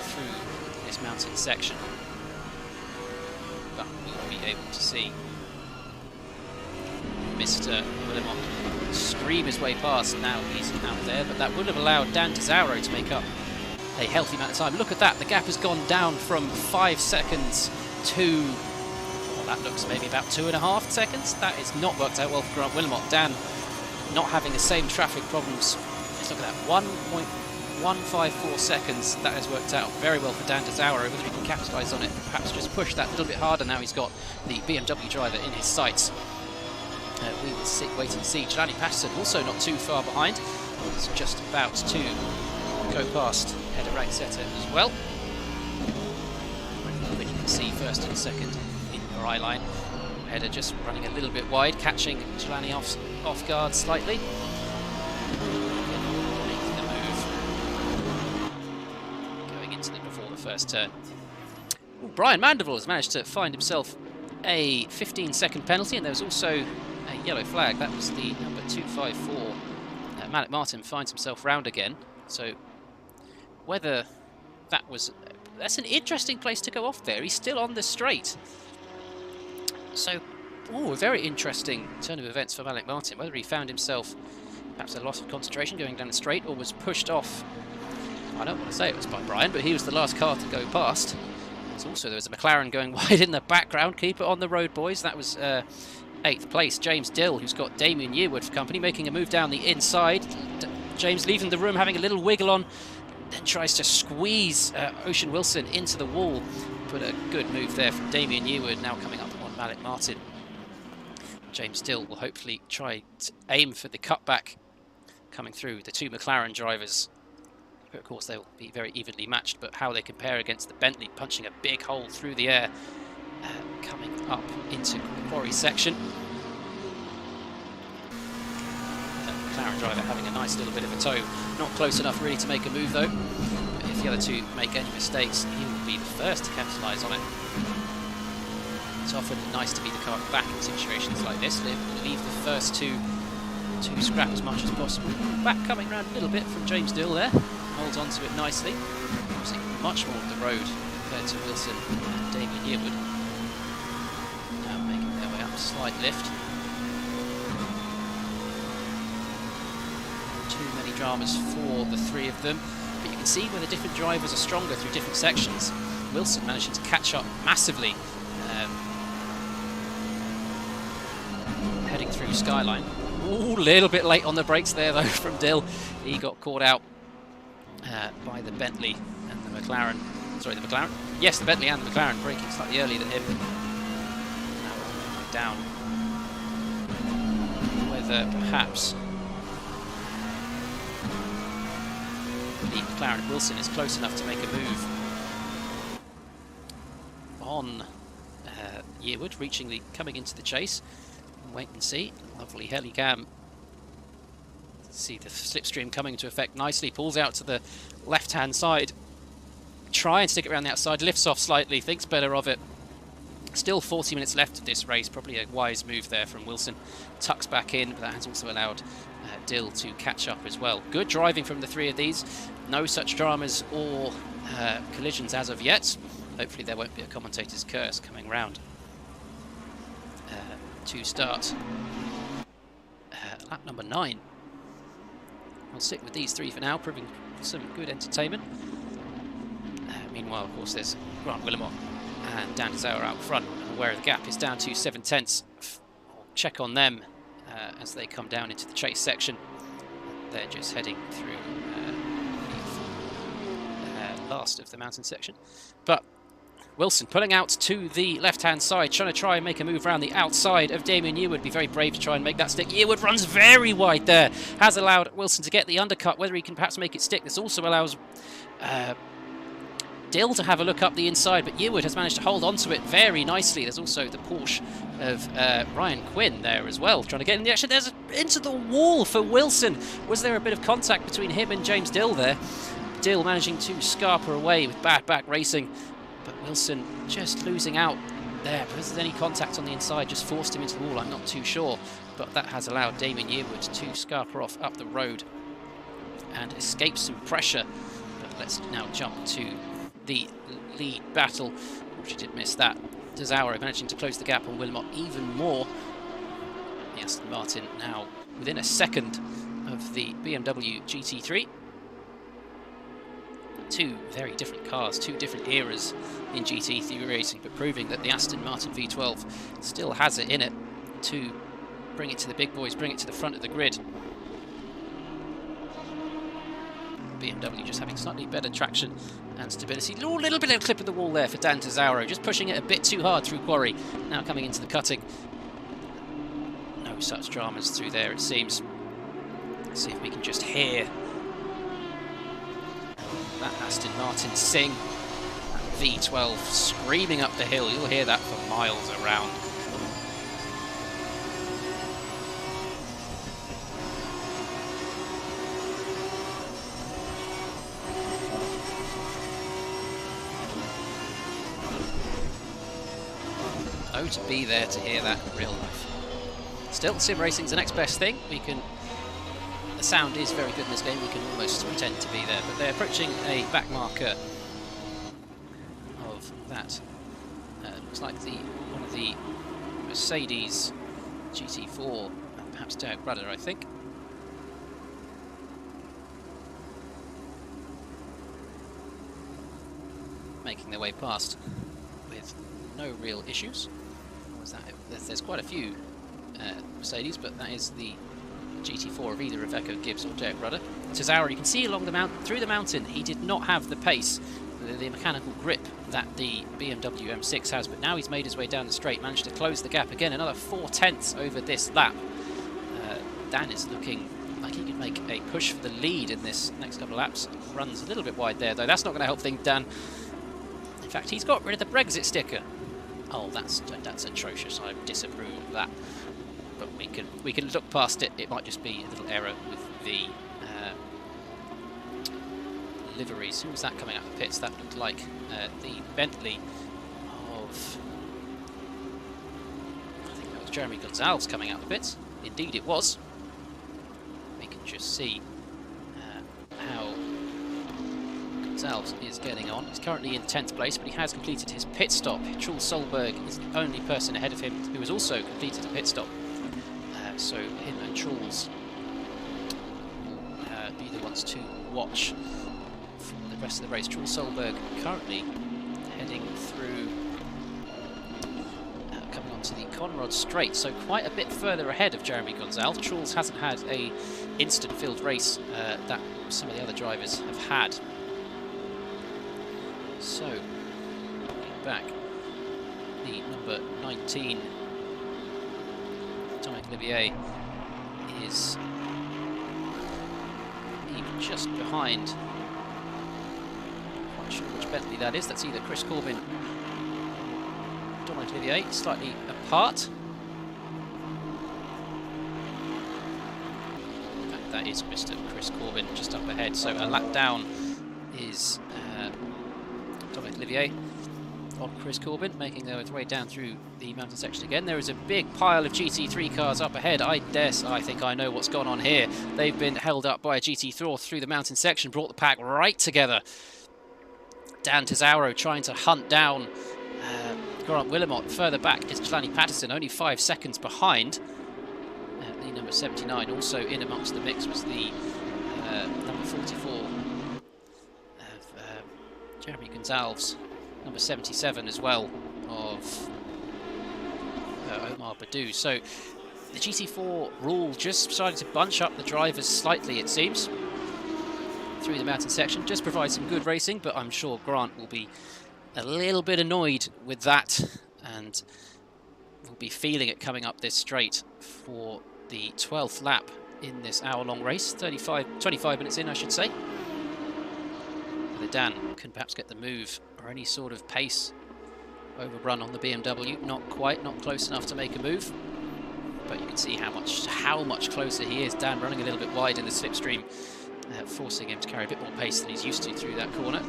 through this mountain section. be able to see Mr. Willimont scream his way past. Now he's out there, but that would have allowed Dan DeZauro to make up a healthy amount of time. Look at that, the gap has gone down from 5 seconds to, well, that looks maybe about 2.5 seconds. That has not worked out well for Grant Willimont. Dan not having the same traffic problems. Let's look at that, 1.154 seconds. That has worked out very well for Dan DeZauro. Whether he can capitalise on it, perhaps just push that a little bit harder now he's got the BMW driver in his sights. We will wait and see. Jelani Patterson also not too far behind. He's just about to go past header rank setter as well. But you can see first and second in your eye line. Header just running a little bit wide, catching Jelani off guard slightly. Making the move. Going into the before the first turn. Ooh, Brian Mandeville has managed to find himself a 15-second penalty, and there was also a yellow flag. That was the number 254. Malik Martin finds himself round again. So whether that was... That's an interesting place to go off there. He's still on the straight. So, a very interesting turn of events for Malik Martin. Whether he found himself perhaps a loss of concentration going down the straight or was pushed off. I don't want to say it was by Brian, but he was the last car to go past. There was a McLaren going wide in the background. Keep it on the road, boys. That was 8th place. James Dill, who's got Damien Yearwood for company, making a move down the inside. James leaving the room, having a little wiggle on, then tries to squeeze Ocean Wilson into the wall. But a good move there from Damien Yearwood, now coming up on Malik Martin. James Dill will hopefully try to aim for the cutback coming through the two McLaren drivers. But of course they will be very evenly matched, but how they compare against the Bentley, punching a big hole through the air, coming up into the quarry section. The McLaren driver having a nice little bit of a toe, not close enough really to make a move though. But if the other two make any mistakes, he will be the first to capitalise on it. It's often nice to be the car back in situations like this. Leave the first two to scrap as much as possible. Back coming around a little bit from James Dill there. Holds on to it nicely. Using much more of the road compared to Wilson and Damien Yearwood. Now making their way up a slight lift. Too many dramas for the three of them. But you can see where the different drivers are stronger through different sections. Wilson managing to catch up massively. Heading through Skyline. Ooh, a little bit late on the brakes there though from Dill. He got caught out by the Bentley and the McLaren. Sorry, the McLaren? Yes, the Bentley and the McLaren braking slightly earlier than him. Now we're down. Whether perhaps the McLaren Wilson is close enough to make a move on Yearwood, coming into the chase. Wait and see. Lovely helicam. See the slipstream coming into effect nicely. Pulls out to the left-hand side. Try and stick it around the outside. Lifts off slightly. Thinks better of it. Still 40 minutes left of this race. Probably a wise move there from Wilson. Tucks back in, but that has also allowed Dill to catch up as well. Good driving from the three of these. No such dramas or collisions as of yet. Hopefully there won't be a commentator's curse coming round. To start lap number 9. We'll stick with these three for now, proving some good entertainment. Meanwhile, of course, there's Grant Willimont and Dan DeZauro out front, and where the gap is down to 7/10. I'll check on them as they come down into the chase section. They're just heading through the last of the mountain section. But Wilson pulling out to the left-hand side, trying to try and make a move around the outside of Damien Yearwood. Be very brave to try and make that stick. Yearwood runs very wide there. Has allowed Wilson to get the undercut. Whether he can perhaps make it stick. This also allows Dill to have a look up the inside, but Yearwood has managed to hold on to it very nicely. There's also the Porsche of Ryan Quinn there as well, trying to get in the action. There's into the wall for Wilson. Was there a bit of contact between him and James Dill there? Dill managing to scarper away with bad back racing. But Wilson just losing out there. Because there's any contact on the inside, just forced him into the wall, I'm not too sure. But that has allowed Damien Yearwood to scarper off up the road and escape some pressure. But let's now jump to the lead battle, which he did miss that. Desauer managing to close the gap on Wilmot even more. The Aston Martin now within a second of the BMW GT3. Two very different cars, two different eras in GT3 racing, but proving that the Aston Martin V12 still has it in it to bring it to the big boys, bring it to the front of the grid. BMW just having slightly better traction and stability. A little bit of a clip of the wall there for Dan Desauer, just pushing it a bit too hard through Quarry. Now coming into the cutting. No such dramas through there, it seems. Let's see if we can just hear that Aston Martin sing. That V12 screaming up the hill. You'll hear that for miles around. Oh, to be there to hear that in real life. Still, sim racing's the next best thing. The sound is very good in this game. We can almost pretend to be there, but they're approaching a back marker of that. Looks like one of the Mercedes GT4, perhaps Mcbride, I think. Making their way past with no real issues. There's quite a few Mercedes, but that is the GT4 of either Iveco, Gibbs or Mcbride. Desauer, you can see along through the mountain, he did not have the pace, the mechanical grip that the BMW M6 has, but now he's made his way down the straight, managed to close the gap again, another 4/10 over this lap. Dan is looking like he could make a push for the lead in this next couple of laps. Runs a little bit wide there, though. That's not going to help things, Dan. In fact, he's got rid of the Brexit sticker. Oh, that's atrocious. I disapprove of that. But we can look past it. It might just be a little error with the liveries. Who was that coming out of the pits? That looked like the Bentley of... I think that was Jeremy Gonzalez coming out of the pits. Indeed it was. We can just see how Gonzalez is getting on. He's currently in 10th place, but he has completed his pit stop. Truls Solberg is the only person ahead of him who has also completed a pit stop. So him and Truls will be the ones to watch for the rest of the race. Truls Solberg currently heading through, coming onto the Conrod Straight, so quite a bit further ahead of Jeremy Gonzalez. Truls hasn't had a instant field race that some of the other drivers have had. So, looking back, the number 19 Dominic Olivier is even just behind. Not quite sure which Bentley that is. That's either Chris Corbin or Dominic Olivier, slightly apart. In fact, that is Mr. Chris Corbin just up ahead. So a lap down is Dominic Olivier on Chris Corbin, making their way down through the mountain section again. There is a big pile of GT3 cars up ahead. I think I know what's gone on here. They've been held up by a GT4 through the mountain section, brought the pack right together. Dan Desauer trying to hunt down Grant Willemot. Further back is Kalani Patterson, only 5 seconds behind. The number 79 also in amongst the mix was the number 44 of Jeremy Gonzalez. Number 77 as well of Omar Badou. So the GT4 rule just decided to bunch up the drivers slightly, it seems, through the mountain section. Just provide some good racing, but I'm sure Grant will be a little bit annoyed with that and will be feeling it coming up this straight for the 12th lap in this hour-long race. 25 minutes in, I should say. Whether Dan can perhaps get the move or any sort of pace overrun on the BMW. Not quite, not close enough to make a move. But you can see how much closer he is. Dan running a little bit wide in the slipstream, forcing him to carry a bit more pace than he's used to through that corner.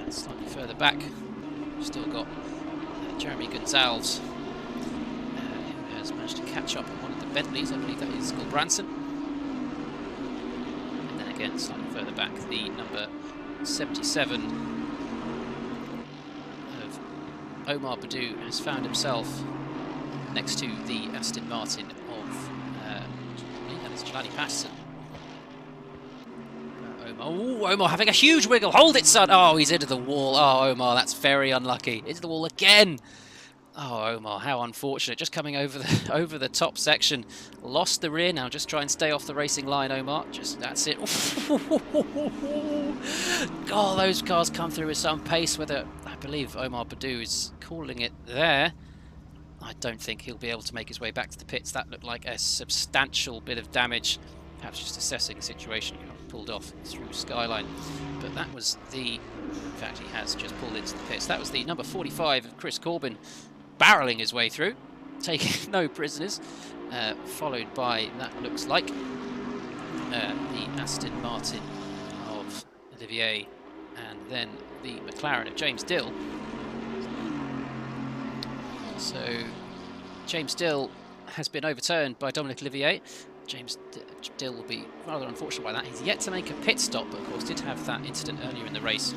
Slightly further back, we've still got Jeremy Gonzalez, who has managed to catch up on one of the Bentleys. I believe that is Gulbranson. And then again, slightly further back, the number 77 of Omar Badou has found himself next to the Aston Martin of that is Jelani Patterson. Omar having a huge wiggle. Hold it, son. Oh, he's into the wall. Oh, Omar, that's very unlucky. Into the wall again. Oh, Omar, how unfortunate. Just coming over the top section. Lost the rear now. Just try and stay off the racing line, Omar. That's it. Oh, those cars come through with some pace. Whether I believe Omar Badou is calling it there. I don't think he'll be able to make his way back to the pits. That looked like a substantial bit of damage. Perhaps just assessing the situation. Pulled off through Skyline. But that was the... In fact, he has just pulled into the pits. That was the number 45 of Chris Corbin, barreling his way through, taking no prisoners, followed by, that looks like, the Aston Martin of Olivier, and then the McLaren of James Dill. So James Dill has been overturned by Dominic Olivier. James Dill will be rather unfortunate by that. He's yet to make a pit stop, but of course did have that incident earlier in the race,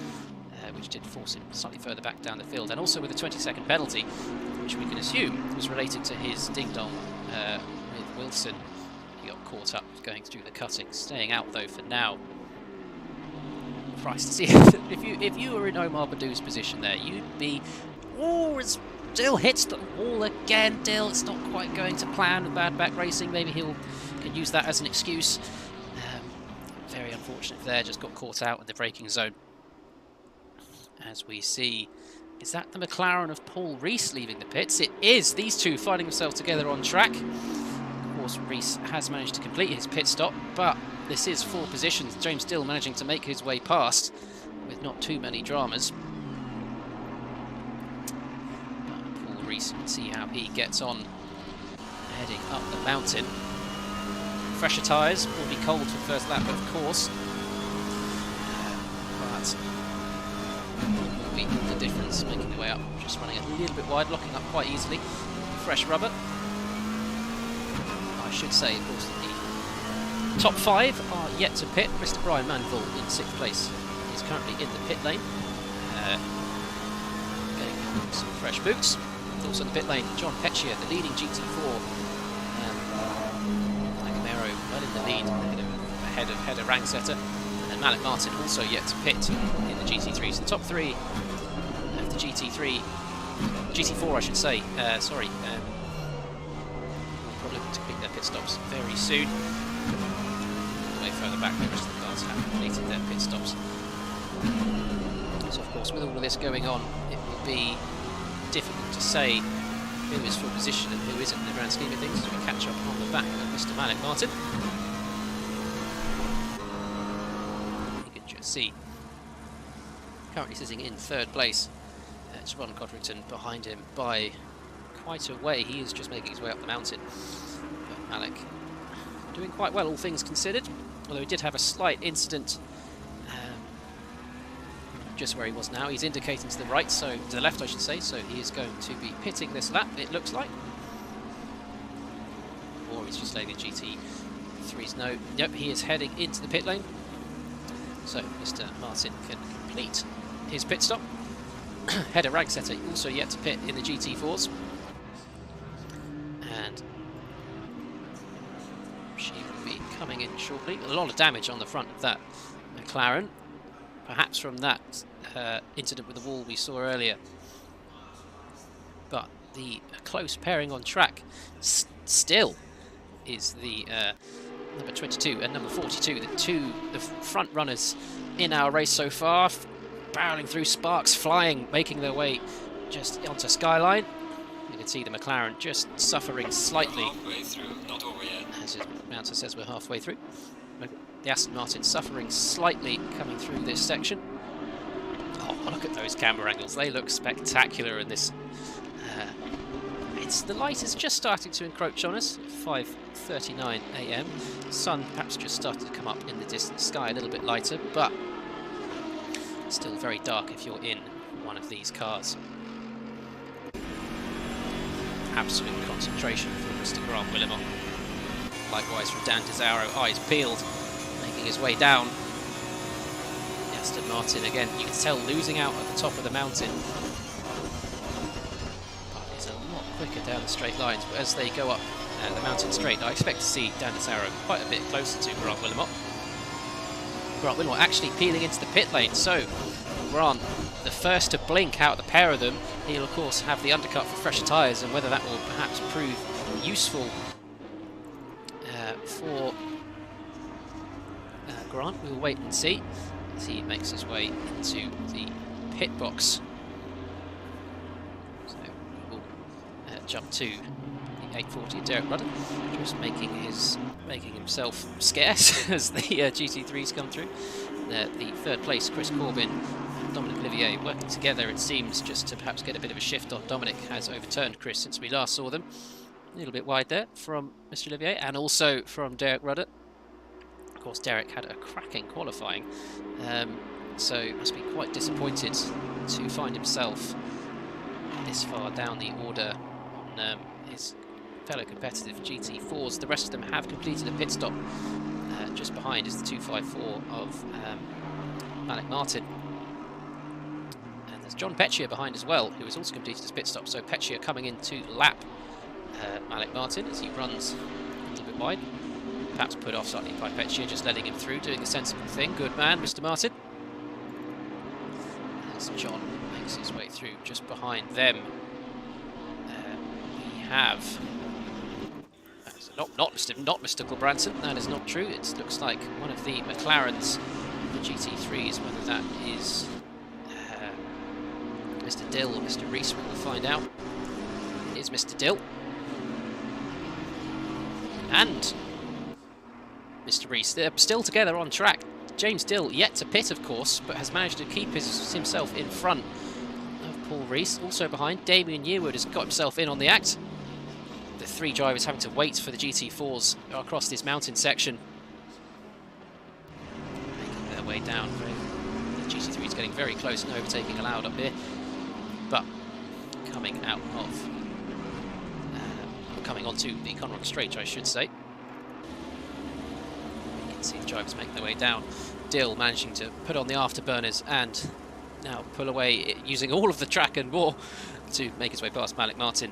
which did force him slightly further back down the field, and also with a 20-second penalty, which we can assume was related to his ding-dong with Wilson. He got caught up going through the cutting, staying out though for now. Christ, see if you were in Omar Badou's position there, you'd be... Oh, it's Dill hits the wall again. Dill, it's not quite going to plan with bad back racing. Maybe he'll can use that as an excuse. Very unfortunate there, just got caught out in the braking zone. As we see, is that the McLaren of Paul Rees leaving the pits? It is. These two finding themselves together on track. Of course, Rees has managed to complete his pit stop, but this is 4 positions. James Dill managing to make his way past with not too many dramas. But Paul Rees, let's see how he gets on heading up the mountain. Fresher tyres will be cold for the first lap, of course. But will be the difference, making their way up, just running a little bit wide, locking up quite easily. Fresh rubber. I should say, of course, that the top 5 are yet to pit. Mr. Brian Manville in 6th place is currently in the pit lane, getting some fresh boots. Also in the pit lane, John Petchier, the leading GT4. Well in the lead, ahead of Header Rangsetter, and then Malik Martin also yet to pit in the GT3. So the top 3 of the GT4 I should say, sorry, will probably look to pick their pit stops very soon. Way further back, the rest of the cars have completed their pit stops. So of course, with all of this going on, it will be difficult to say who is for position and who isn't in the grand scheme of things as we catch up on the back of Mr. Malik Martin. You can just see, currently sitting in 3rd place, Siobhan Codrington behind him by quite a way. He is just making his way up the mountain. But Malik doing quite well, all things considered, although he did have a slight incident just where he was now. He's indicating to the right, so to the left I should say, so he is going to be pitting this lap, it looks like. Or he's just letting the GT3s know. Yep, he is heading into the pit lane. So Mr. Martin can complete his pit stop. Header Ragsetter also yet to pit in the GT4s. And she will be coming in shortly. A lot of damage on the front of that McLaren. Perhaps from that incident with the wall we saw earlier. But the close pairing on track still is the number 22 and number 42, the front runners in our race so far, barreling through, sparks flying, making their way just onto Skyline. You can see the McLaren just suffering slightly. Halfway through, not over yet. As his announcer says, we're halfway through. The Aston Martin suffering slightly coming through this section. Oh, look at those camera angles. They look spectacular in this. The light is just starting to encroach on us at 5:39 AM. The sun perhaps just started to come up in the distant sky, a little bit lighter, but still very dark if you're in one of these cars. Absolute concentration from Mr. Grant Willimon. Likewise from Dan Tesaro, eyes peeled, making his way down. Aston Martin again, you can tell losing out at the top of the mountain. quicker down the straight lines, but as they go up the mountain straight, I expect to see Dan Desaro quite a bit closer to Grant Wilmot. Grant Wilmot actually peeling into the pit lane, so Grant, the first to blink out of the pair of them. He'll of course have the undercut for fresher tyres, and whether that will perhaps prove useful for Grant, we'll wait and see as he makes his way into the pit box. So we will jump to the 840 of Derek Reardon, just making himself scarce as the GT3s come through. The third place, Chris Corbin and Dominic Olivier working together, it seems, just to perhaps get a bit of a shift on. Dominic has overturned Chris since we last saw them. A little bit wide there from Mr. Olivier, and also from Derek Reardon. Of course, Derek had a cracking qualifying, so must be quite disappointed to find himself this far down the order on his fellow competitive GT4s. The rest of them have completed a pit stop. Just behind is the 254 of Malik Martin. And there's John Petchier behind as well, who has also completed his pit stop. So Petchier coming in to lap Malik Martin as he runs a little bit wide. Perhaps put off slightly by Petchier, just letting him through, doing a sensible thing. Good man, Mr. Martin. As John makes his way through, just behind them we have... Not Mr. Gulbranson, that is not true. It looks like one of the McLarens, the GT3s, whether that is Mr. Dill or Mr. Rees, we will find out. It is Mr. Dill. And Mr. Rees, they're still together on track. James Dill yet to pit, of course, but has managed to keep himself in front of Paul Rees. Also behind, Damien Yearwood has got himself in on the act. The three drivers having to wait for the GT4s across this mountain section. Making their way down. The GT3 is getting very close, no overtaking allowed up here. But coming out of... coming onto the Conrod Straight, I should say. You can see the drivers making their way down. Dill managing to put on the afterburners and now pull away, using all of the track and more to make his way past Malik Martin.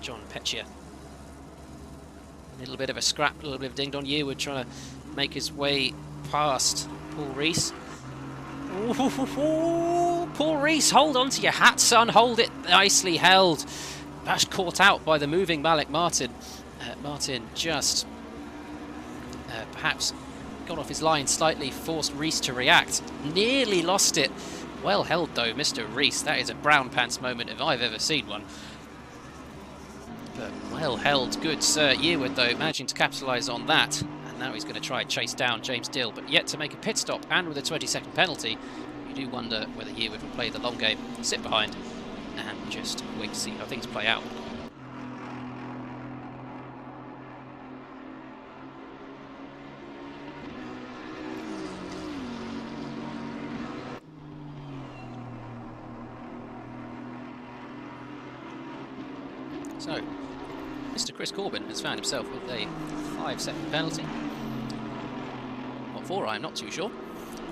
John Petchier. A little bit of a scrap, a little bit of ding-dong. Yearwood trying to make his way past Paul Rees. Paul Rees, hold on to your hat, son. Hold it. Nicely held. That's caught out by the moving Malik Martin. Martin just perhaps got off his line slightly, forced Rees to react. Nearly lost it. Well held though, Mr. Rees. That is a brown pants moment if I've ever seen one. But well held, good Sir Yearwood though, managing to capitalise on that. And now he's going to try and chase down James Dill, but yet to make a pit stop, and with a 20-second penalty, you do wonder whether Yearwood will play the long game, sit behind, and just wait to see how things play out. So, Mr. Chris Corbin has found himself with a 5-second penalty. What for, I'm not too sure.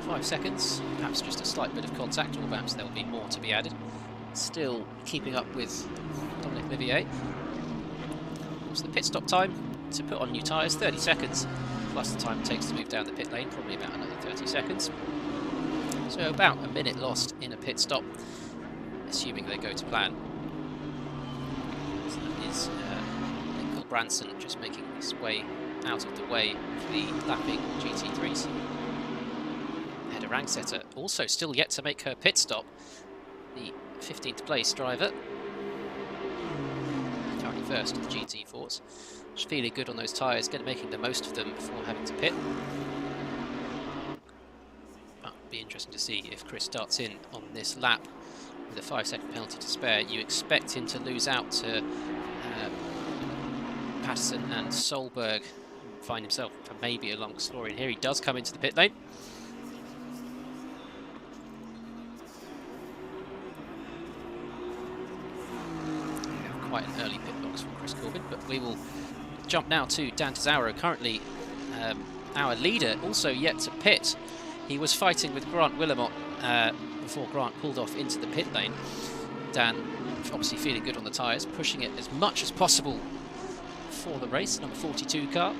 5 seconds, perhaps just a slight bit of contact, or perhaps there'll be more to be added. Still keeping up with Dominic Olivier. What's the pit stop time? To put on new tyres, 30 seconds, plus the time it takes to move down the pit lane, probably about another 30 seconds. So about a minute lost in a pit stop, assuming they go to plan. So that is Branson just making his way out of the way for the lapping GT3s. Hedda Rangsetter also still yet to make her pit stop. The 15th place driver, currently first of the GT4s. Just feeling good on those tyres, making the most of them before having to pit. But it'll be interesting to see if Chris starts in on this lap with a 5-second penalty to spare. You expect him to lose out to Patterson and Solberg, and find himself maybe a long story. And here he does come into the pit lane. We have quite an early pit box from Chris Corbin, but we will jump now to Dan Tesaro, currently our leader, also yet to pit. He was fighting with Grant Wilmot before Grant pulled off into the pit lane. Dan obviously feeling good on the tyres, pushing it as much as possible for the race. Number 42 car.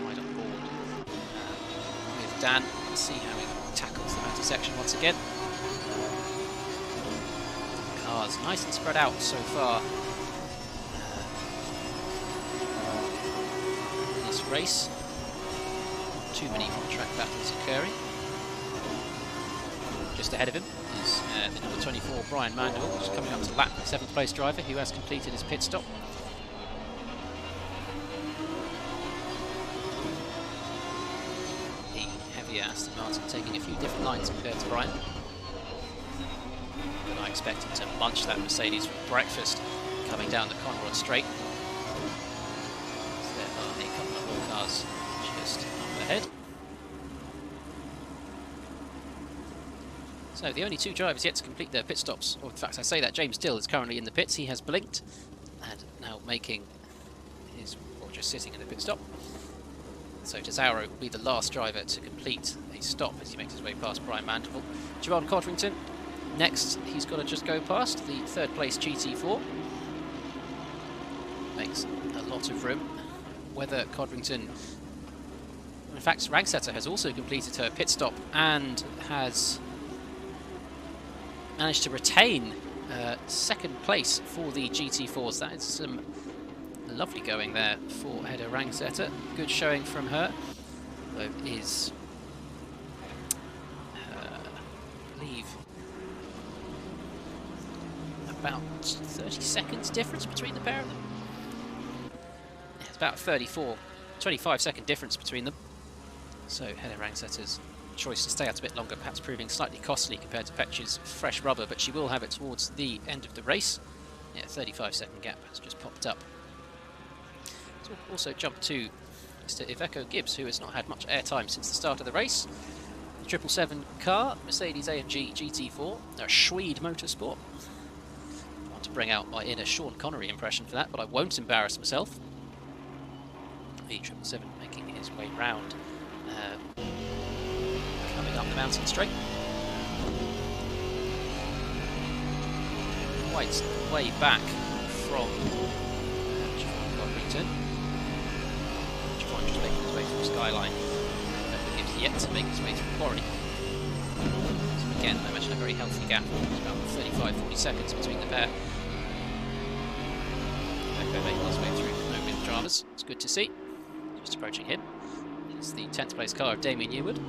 Right on board with Dan. Let's see how he tackles the mountain section once again. Cars nice and spread out so far in this race. Too many on-track battles occurring. Just ahead of him is the number 24 Brian Mandeville, who's coming up to lap, 7th place driver who has completed his pit stop. The heavier Aston Martin taking a few different lines compared to Brian. But I expect him to munch that Mercedes for breakfast coming down the Conrod Straight. So there are a couple of more cars just up ahead. So the only two drivers yet to complete their pit stops, or in fact I say that, James Dill is currently in the pits. He has blinked and now making his, or just sitting in the pit stop. So Tesaro will be the last driver to complete a stop as he makes his way past Brian Mandeville. Jerome Codrington, next he's got to just go past the 3rd place GT4. Makes a lot of room. Whether Codrington, in fact Rangsetter has also completed her pit stop and has managed to retain 2nd place for the GT4s. That is some lovely going there for Hedda Rangsetter. Good showing from her. Though is, I believe, about 30 seconds difference between the pair of them. Yeah, it's about 25-second difference between them. So Hedda Rangsetter's choice to stay out a bit longer, perhaps proving slightly costly compared to Petch's fresh rubber, but she will have it towards the end of the race. Yeah, 35-second gap has just popped up. So we'll also jump to Mr. Iveco Gibbs, who has not had much airtime since the start of the race. The 777 car, Mercedes-AMG GT4, a Schwede Motorsport. I want to bring out my inner Sean Connery impression for that, but I won't embarrass myself. The 777 making his way round. Coming up the mountain straight. Quite way back from Reardon. Javon just making his way through Skyline. Iveco Gibbs yet to make his way through Quarry. So again, I imagine a very healthy gap. It's about 35-40 seconds between the pair. Iveco making his way through no real dramas. It's good to see. Just approaching him. It's the 10th place car of Damien Yearwood.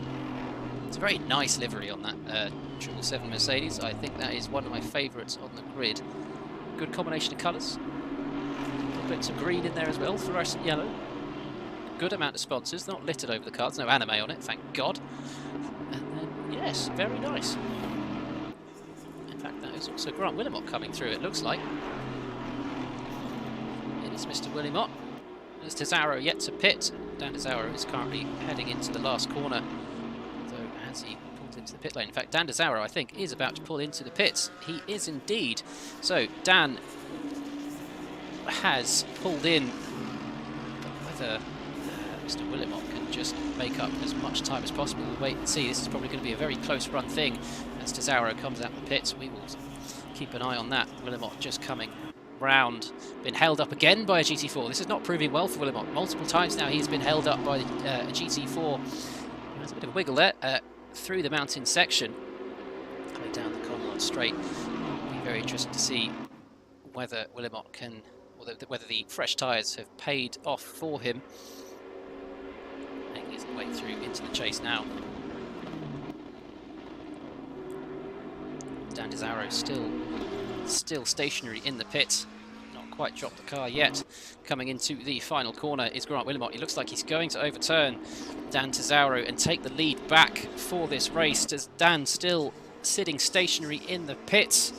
It's a very nice livery on that 777 Mercedes. I think that is one of my favourites on the grid. Good combination of colours. Little bits of green in there as well, fluorescent yellow. Good amount of sponsors, not littered over the cars, no anime on it, thank God. And then, yes, very nice. In fact, that is also Grant Willimott coming through, it looks like. It is Mr. Willimott. There's Tesaro yet to pit. Dan Tesaro is currently heading into the last corner. Though, has he pulled into the pit lane? In fact, Dan Tesaro, I think, is about to pull into the pits. He is indeed. So, Dan has pulled in. But whether Mr. Willimott can just make up as much time as possible, we'll wait and see. This is probably going to be a very close run thing. As Tesaro comes out the pits, we will keep an eye on that. Willimott just coming round, been held up again by a GT4. This is not proving well for Willimott. Multiple times now he's been held up by a GT4. There's a bit of a wiggle there through the mountain section. Coming down the Conrod Straight. It'll be very interesting to see whether Willimott can, or whether the fresh tyres have paid off for him. Making his way through into the chase now. Dan Tesaro still stationary in the pit, not quite dropped the car yet. Coming into the final corner is Grant Willimott. It looks like he's going to overturn Dan Tesaro and take the lead back for this race. Dan still sitting stationary in the pits.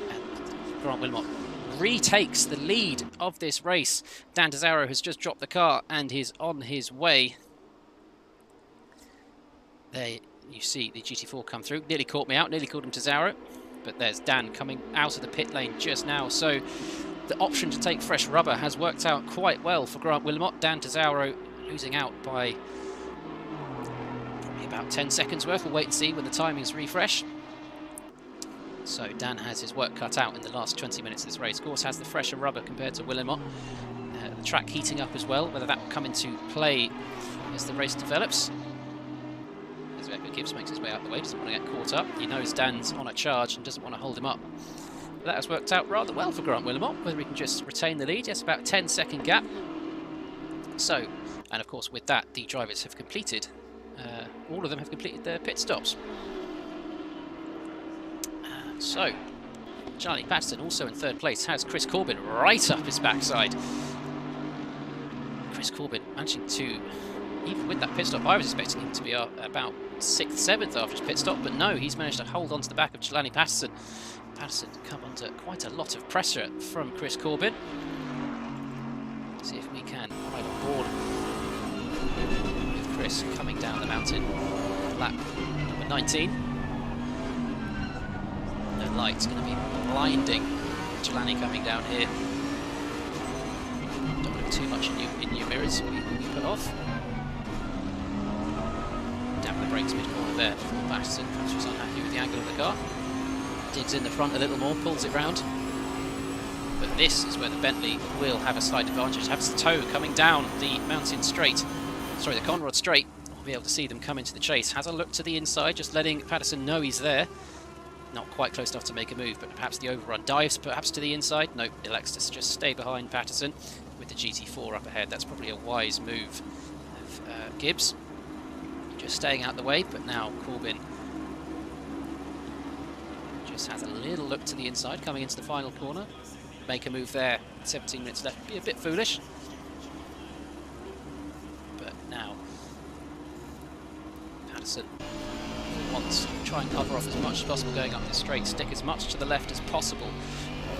And Grant Willimott retakes the lead of this race. Dan Tesaro has just dropped the car and is on his way. There you see the GT4 come through. Nearly caught me out, nearly called him Tesaro. But there's Dan coming out of the pit lane just now. So the option to take fresh rubber has worked out quite well for Grant Willimott. Dan Tesaro losing out by probably about 10 seconds worth. We'll wait and see when the timings refresh. So Dan has his work cut out in the last 20 minutes of this race. Of course, has the fresher rubber compared to Willemot. The track heating up as well, whether that will come into play as the race develops. As Gibbs makes his way out the way, doesn't want to get caught up. He knows Dan's on a charge and doesn't want to hold him up. But that has worked out rather well for Grant Willemot, whether he can just retain the lead. Yes, about a 10-second gap. So, and of course with that, the drivers have completed, all of them have completed their pit stops. So, Charlie Patterson also in third place has Chris Corbin right up his backside. Chris Corbin managing to, even with that pit stop, I was expecting him to be about 6th, 7th after his pit stop, but no, he's managed to hold on to the back of Jelani Patterson. Patterson come under quite a lot of pressure from Chris Corbin. See if we can ride on board with Chris coming down the mountain. Lap number 19. The light's going to be blinding Jelani coming down here. Don't look too much in your mirrors when you put off. Damp the brakes mid-corner there for Patterson. Perhaps was unhappy with the angle of the car. Digs in the front a little more, pulls it round. But this is where the Bentley will have a slight advantage. Has the tow coming down the mountain straight. Sorry, the Conrod straight. We'll be able to see them come into the chase. Has a look to the inside, just letting Patterson know he's there. Not quite close enough to make a move, but perhaps the overrun. Dives perhaps to the inside. Nope, elects to just stay behind Patterson with the GT4 up ahead. That's probably a wise move of Gibbs. Just staying out the way, but now Corbin just has a little look to the inside, coming into the final corner. Make a move there. 17 minutes left. Be a bit foolish. But now Patterson wants to try and cover off as much as possible going up the straight. Stick as much to the left as possible.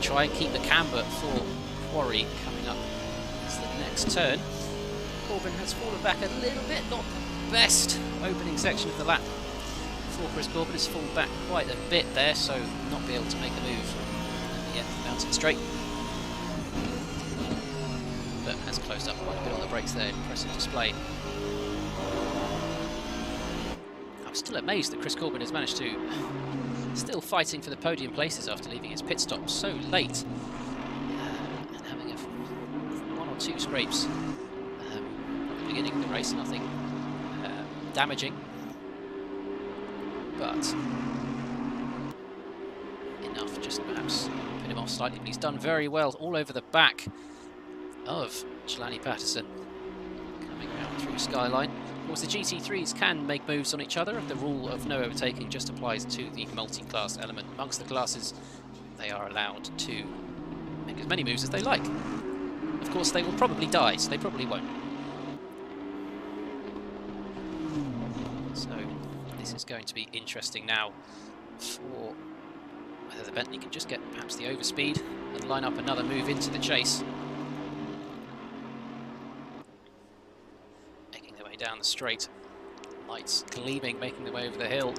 Try and keep the camber for Quarry coming up as the next turn. Corbin has fallen back a little bit. Not the best opening section of the lap for Chris Corbin. Has fallen back quite a bit there, so not be able to make a move at the end of the mountain straight. But has closed up quite a bit on the brakes there. Impressive display. I'm still amazed that Chris Corbin has managed to still fighting for the podium places after leaving his pit stop so late and having one or two scrapes at the beginning of the race. Nothing damaging, but enough just perhaps put him off slightly. But he's done very well all over the back of Jelani Patterson coming round through Skyline. Of course, the GT3s can make moves on each other. The rule of no overtaking just applies to the multi-class element. Amongst the classes, they are allowed to make as many moves as they like. Of course, they will probably die, so they probably won't. So, this is going to be interesting now for whether the Bentley can just get perhaps the overspeed and line up another move into the chase. Down the straight, lights gleaming, making their way over the hill.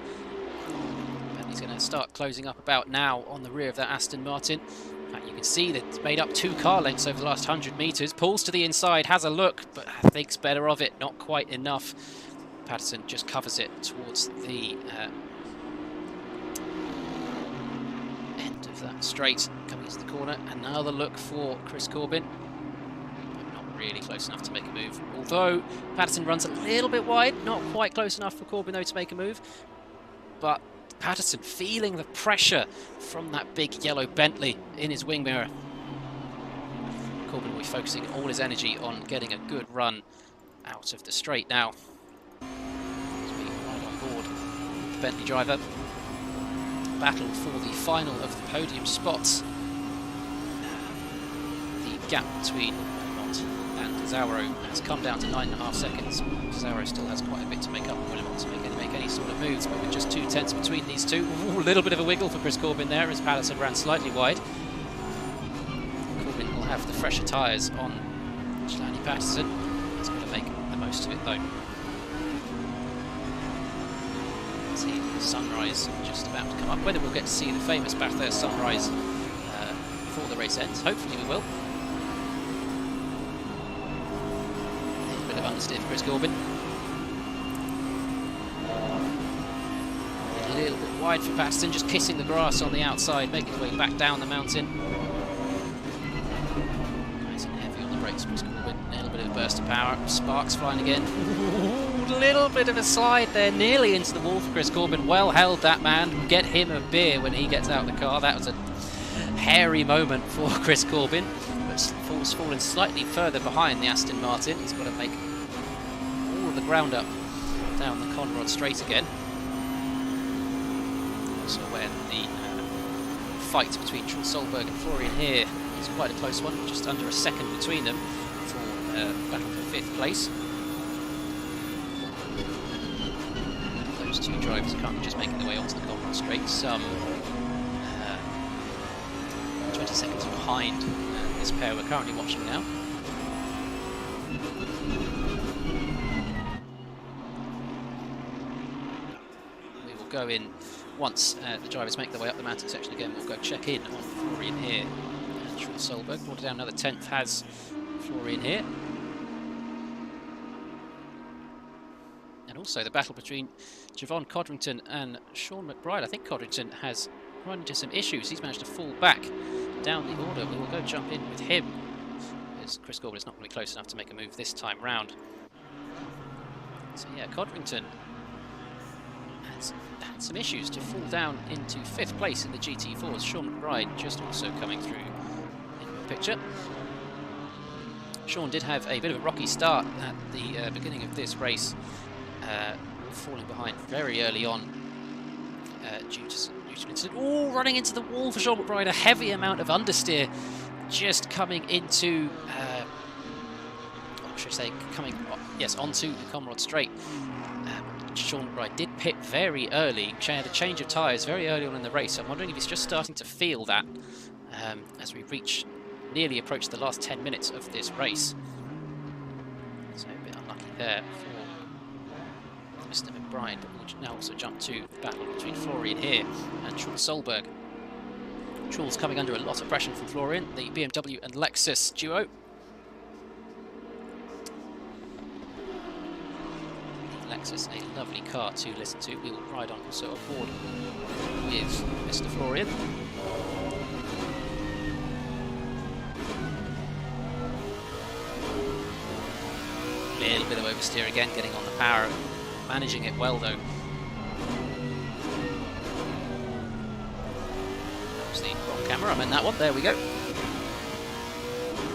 Bentley's going to start closing up about now on the rear of that Aston Martin. In fact, you can see that it's made up 2 car lengths over the last 100 metres. Pulls to the inside, has a look, but thinks better of it. Not quite enough. Patterson just covers it towards the end of that straight, coming into the corner. Another look for Chris Corbin. Really close enough to make a move. Although Patterson runs a little bit wide, not quite close enough for Corbin though to make a move. But Patterson feeling the pressure from that big yellow Bentley in his wing mirror. Corbin will be focusing all his energy on getting a good run out of the straight now. As we ride on board the Bentley driver. Battle for the final of the podium spots. The gap between and Zauro has come down to 9.5 seconds. Zauro still has quite a bit to make up and wants to make any sort of moves, but with just 2 tenths between these two. Ooh, a little bit of a wiggle for Chris Corbin there as Patterson ran slightly wide. Corbin will have the fresher tyres on Jelani Patterson. He's going to make the most of it though. See the sunrise just about to come up. Whether we'll get to see the famous Bathurst sunrise before the race ends, hopefully we will. Understeer for Chris Corbin. little bit wide for Paxton, just kissing the grass on the outside, making his way back down the mountain. Nice and heavy on the brakes. Chris Corbin, a little bit of a burst of power. Sparks flying again. Ooh, little bit of a slide there, nearly into the wall for Chris Corbin. Well held, that man. Get him a beer when he gets out of the car. That was a hairy moment for Chris Corbin, but has fallen slightly further behind the Aston Martin. He's got to make all of the ground up down the Conrod Straight again. Also when the fight between Truls Solberg and Florian here is quite a close one, just under a second between them for battle for 5th place. Those two drivers are currently just making their way onto the Conrod Straight, some 20 seconds behind this pair we're currently watching now. We will go in once the drivers make their way up the mountain section again. We'll go check in on Florian here and Truls Solberg. Brought it down another 10th has Florian here. And also the battle between Javon Codrington and Sean Mcbride. I think Codrington has run into some issues. He's managed to fall back down the order. We will go jump in with him, as Chris Corbin is not going to be close enough to make a move this time round. So yeah, Codrington has had some issues to fall down into 5th place in the GT4s. Sean Mcbride just also coming through in the picture. Sean did have a bit of a rocky start at the beginning of this race, falling behind very early on due to an incident. Oh, running into the wall for Sean Mcbride. A heavy amount of understeer just coming into, should I say, onto the Conrod Straight. Sean Mcbride did pit very early. He had a change of tyres very early on in the race. I'm wondering if he's just starting to feel that as we nearly approach the last 10 minutes of this race. So a bit unlucky there for Mr. Mcbride, but we'll now also jump to the battle between Florian here and Truls Solberg. Truls coming under a lot of pressure from Florian, the BMW and Lexus duo. The Lexus, a lovely car to listen to. We will ride on also aboard with Mr. Florian. A little bit of oversteer again, getting on the power, managing it well though. That was the wrong camera, I meant that one, there we go.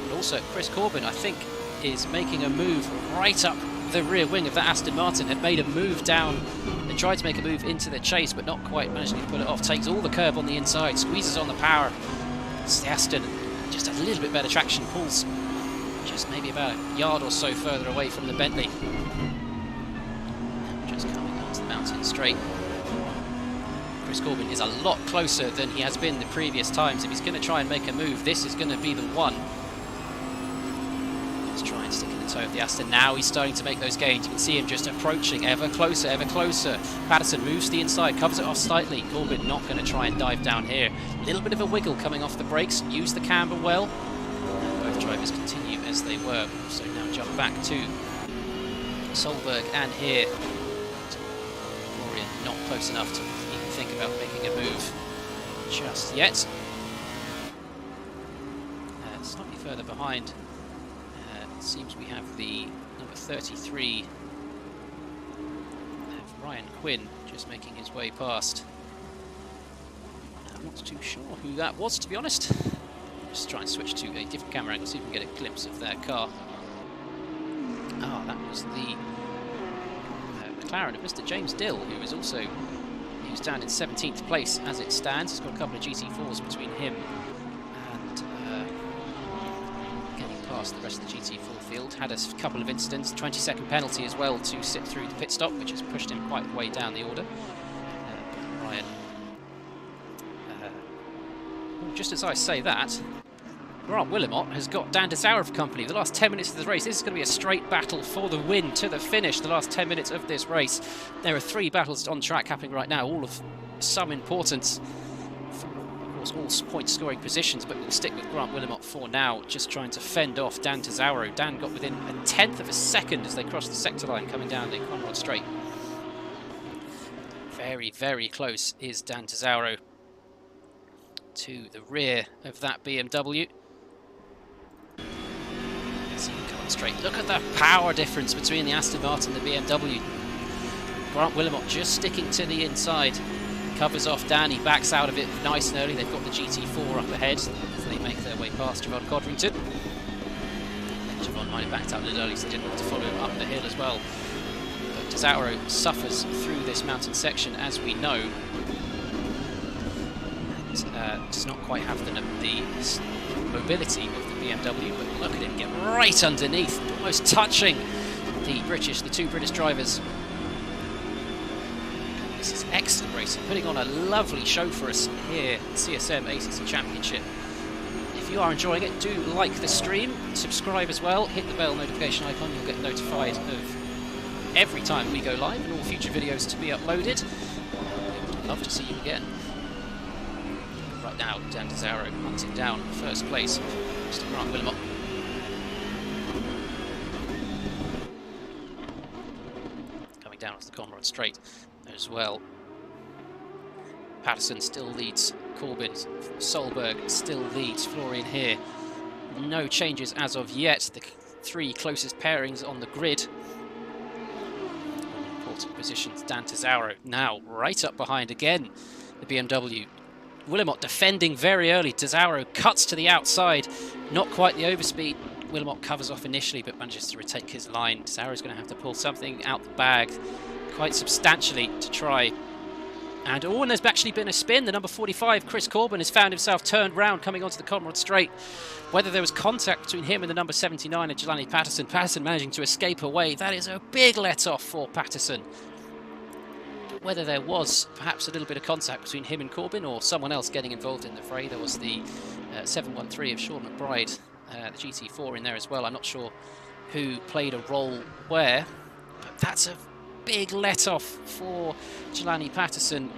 But also Chris Corbin, I think, is making a move right up the rear wing of that Aston Martin. Had made a move down, they tried to make a move into the chase but not quite managing to pull it off. Takes all the curb on the inside, squeezes on the power. It's the Aston, just a little bit better traction, pulls just maybe about a yard or so further away from the Bentley. Just coming onto the mountain straight. Chris Corbin is a lot closer than he has been the previous times. If he's going to try and make a move, this is going to be the one. Just try and stick in the toe of the Aston. Now he's starting to make those gains. You can see him just approaching ever closer, ever closer. Patterson moves to the inside, covers it off slightly. Corbin not going to try and dive down here. A little bit of a wiggle coming off the brakes. Use the camber well. Both drivers continue as they were. So now jump back to Solberg and here. Florian not close enough to even think about making a move just yet. Slightly further behind, it seems we have the number 33 of Ryan Quinn just making his way past. I'm not too sure who that was, to be honest. Just try and switch to a different camera angle, see if we can get a glimpse of their car. Ah, that was the McLaren of Mr. James Dill, who is also, he was down in 17th place as it stands. He's got a couple of GT4s between him and getting past the rest of the GT4 field. Had a couple of incidents, 20-second penalty as well to sit through the pit stop, which has pushed him quite way down the order. Ryan, just as I say that, Grant Willemot has got Dan de Sauer for company. The last 10 minutes of the race, this is going to be a straight battle for the win to the finish. The last 10 minutes of this race. There are 3 battles on track happening right now, all of some importance. Of course, all point scoring positions, but we'll stick with Grant Willemot for now, just trying to fend off Dan de Sauer. Dan got within a 1/10 of a second as they crossed the sector line coming down the Conrod Straight. Very, very close is Dan Tesoro to the rear of that BMW. So you come on straight. Look at the power difference between the Aston Martin and the BMW. Grant Willemot just sticking to the inside. Covers off Dan, he backs out of it nice and early. They've got the GT4 up ahead as they make their way past Javon Codrington. Javon might have backed out a little early, so they didn't want to follow him up the hill as well. But Tesoro suffers through this mountain section, as we know. And does not quite have the mobility of the BMW, but look at him get right underneath, almost touching the two British drivers. This is excellent racing, putting on a lovely show for us here at CSM ACC Championship. If you are enjoying it, do like the stream, subscribe as well, hit the bell notification icon, you'll get notified of every time we go live and all future videos to be uploaded. We would love to see you again. Right now, Dan Tesoro hunting down first place, Mr. Grant Willemot. Coming down to the Conrad Straight as well. Patterson still leads Corbin, Solberg still leads Florian here. No changes as of yet. The three closest pairings on the grid. Important positions. Dan Tesoro now right up behind again the BMW. Willemot defending very early. Tesoro cuts to the outside. Not quite the overspeed. Willemot covers off initially but manages to retake his line. Tesoro's going to have to pull something out the bag quite substantially to try. And there's actually been a spin. The number 45, Chris Corbin, has found himself turned round coming onto the Conrad Straight. Whether there was contact between him and the number 79 of Jelani Patterson, Patterson managing to escape away. That is a big let-off for Patterson. Whether there was perhaps a little bit of contact between him and Corbin or someone else getting involved in the fray. There was the 713 of Sean Mcbride, the GT4 in there as well. I'm not sure who played a role where, but that's a big let-off for Jelani Patterson.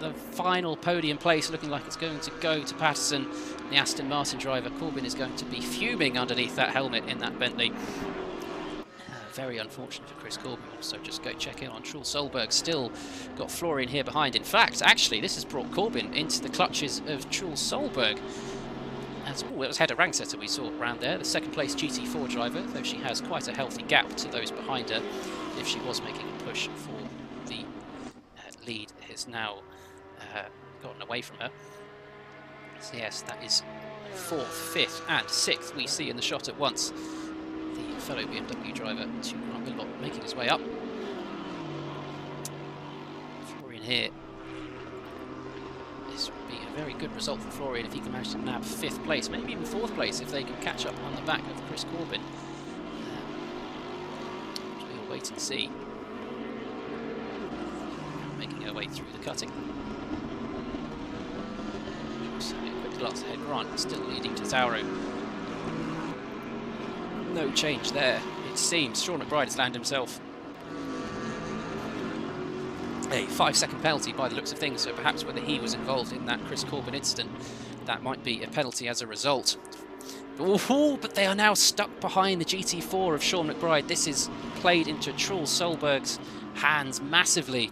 The final podium place looking like it's going to go to Patterson, the Aston Martin driver. Corbin is going to be fuming underneath that helmet in that Bentley. Very unfortunate for Chris Corbin. Also just go check in on Truls Solberg. Still got Florian here behind. In fact, actually, this has brought Corbin into the clutches of Truls Solberg. It was Hedda Rangsetter we saw around there, the second place GT4 driver, though she has quite a healthy gap to those behind her if she was making a push for the lead. Has now gotten away from her. So yes, that is 4th, 5th and 6th we see in the shot at once. The fellow BMW driver to Grant Willemot making his way up. Florian here. This would be a very good result for Florian if he can manage to nab 5th place, maybe even 4th place if they can catch up on the back of Chris Corbin. We'll wait and see. Making her way through the cutting. Just having a quick glance ahead. Grant still leading Tesoro. No change there, it seems. Sean Mcbride has landed himself a 5-second penalty by the looks of things, so perhaps whether he was involved in that Chris Corbin incident, that might be a penalty as a result. But they are now stuck behind the GT4 of Sean Mcbride. This is played into Truls Solberg's hands massively.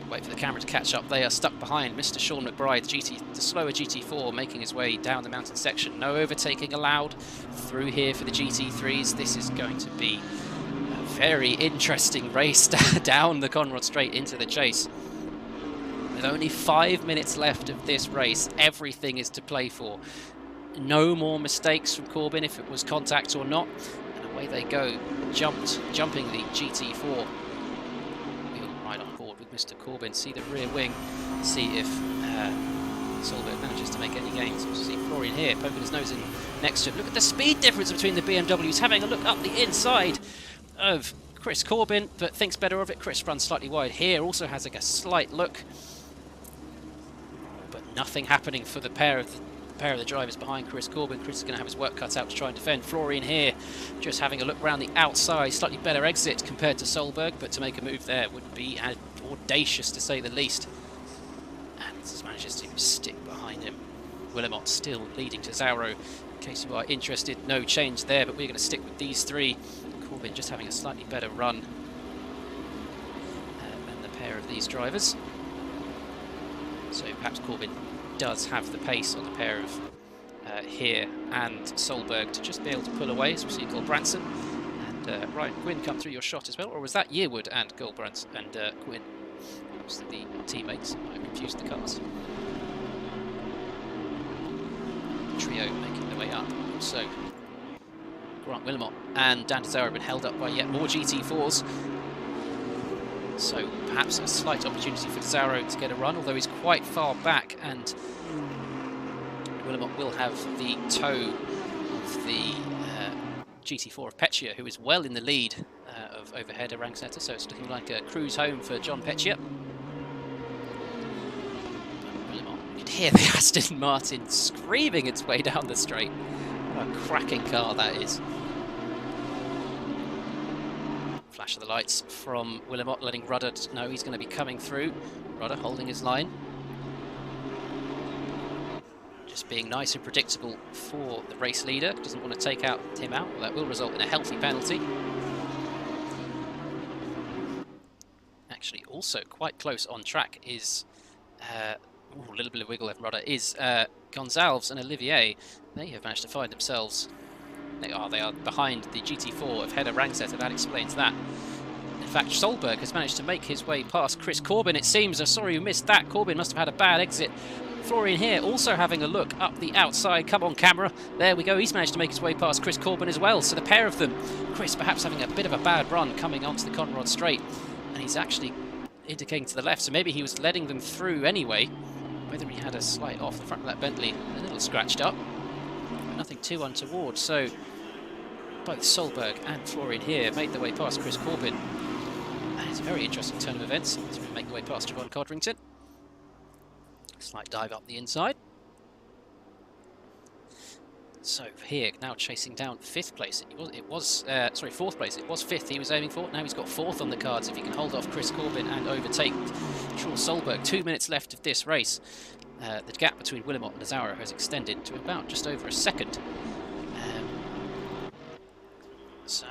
Wait for the camera to catch up. They are stuck behind Mr. Sean Mcbride, the slower GT4, making his way down the mountain section. No overtaking allowed through here for the GT3s. This is going to be a very interesting race down the Conrad Straight into the chase. With only 5 minutes left of this race, everything is to play for. No more mistakes from Corbin if it was contact or not. And away they go, jumping the GT4. Right on board with Mr. Corbin. See the rear wing, see if Solberg manages to make any gains. You see Florian here poking his nose in next to him. Look at the speed difference between the BMWs. Having a look up the inside of Chris Corbin, but thinks better of it. Chris runs slightly wide here, also has like a slight look, but nothing happening for the pair of the drivers behind Chris Corbin. Chris is going to have his work cut out to try and defend. Florian here just having a look around the outside, slightly better exit compared to Solberg, but to make a move there would be audacious to say the least. And just manages to stick behind him. Willemot still leading Tesoro. In case you are interested, no change there, but we're going to stick with these three. Corbin just having a slightly better run than the pair of of these drivers. So perhaps Corbin does have the pace on the pair of here and Solberg to just be able to pull away, especially Gulbrandsen. And Ryan Gwynn come through your shot as well, or was that Yearwood and Gulbrandsen and Gwynn? Obviously the teammates, I confused the cars. The trio making their way up. So Grant Wilmot and Dan Desaro have been held up by yet more GT4s. So perhaps a slight opportunity for Desaro to get a run, although he's quite far back, and Wilmot will have the tow of the GT4 of Petchia, who is well in the lead of overhead Rangsetter, so it's looking like a cruise home for John Petchia. Wilmot, you can hear the Aston Martin screaming its way down the straight. What a cracking car that is. Flash of the lights from Wilmot, letting Rudder know he's going to be coming through. Rudder holding his line. Just being nice and predictable for the race leader. Doesn't want to take him out. Well, that will result in a healthy penalty. Actually, also quite close on track is a little bit of wiggle left. Rudder is Gonzalez and Olivier. They have managed to find themselves. They are behind the GT4 of Hedda Rangsetter. That explains that. In fact, Solberg has managed to make his way past Chris Corbin, it seems. Sorry you missed that. Corbin must have had a bad exit. Florian here also having a look up the outside. Come on, camera. There we go. He's managed to make his way past Chris Corbin as well. So the pair of them, Chris perhaps having a bit of a bad run coming onto the Conrod Straight. And he's actually indicating to the left. So maybe he was letting them through anyway. Whether he had a slight off the front of that Bentley, a little scratched up. But nothing too untoward. So both Solberg and Florian here made their way past Chris Corbin. And it's a very interesting turn of events as we make the way past Javon Codrington. Slight dive up the inside. So here now chasing down 5th place. Sorry, 4th place. It was 5th he was aiming for. Now he's got 4th on the cards if he can hold off Chris Corbin and overtake Sean Solberg. 2 minutes left of this race. The gap between Wilmot and Desaro has extended to about just over a second. So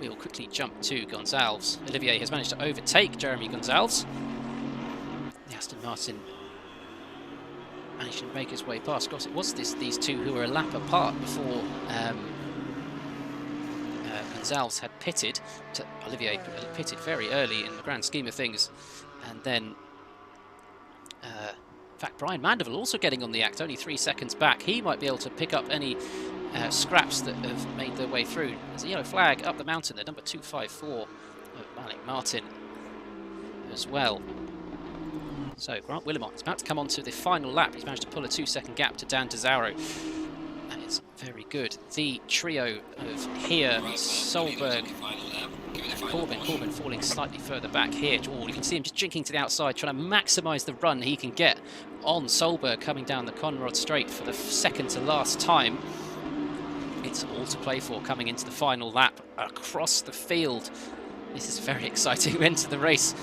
we will quickly jump to Gonzalez. Olivier has managed to overtake Jeremy Gonzalez. The Aston Martin managed to make his way past. Of course, it was these two who were a lap apart before Gonzalez had pitted. Olivier pitted very early in the grand scheme of things. And then, in fact, Brian Mandeville also getting on the act, only 3 seconds back. He might be able to pick up any scraps that have made their way through. There's a yellow flag up the mountain there, number 254 of Malik Martin as well. So Grant Wilmot is about to come on to the final lap. He's managed to pull a 2-second gap to Dan Desaro. And it's very good. The trio of here, Solberg, and Corbin. Corbin falling slightly further back here. Oh, you can see him just jinking to the outside, trying to maximise the run he can get on Solberg coming down the Conrod Straight for the second to last time. It's all to play for coming into the final lap across the field. This is a very exciting end to the race.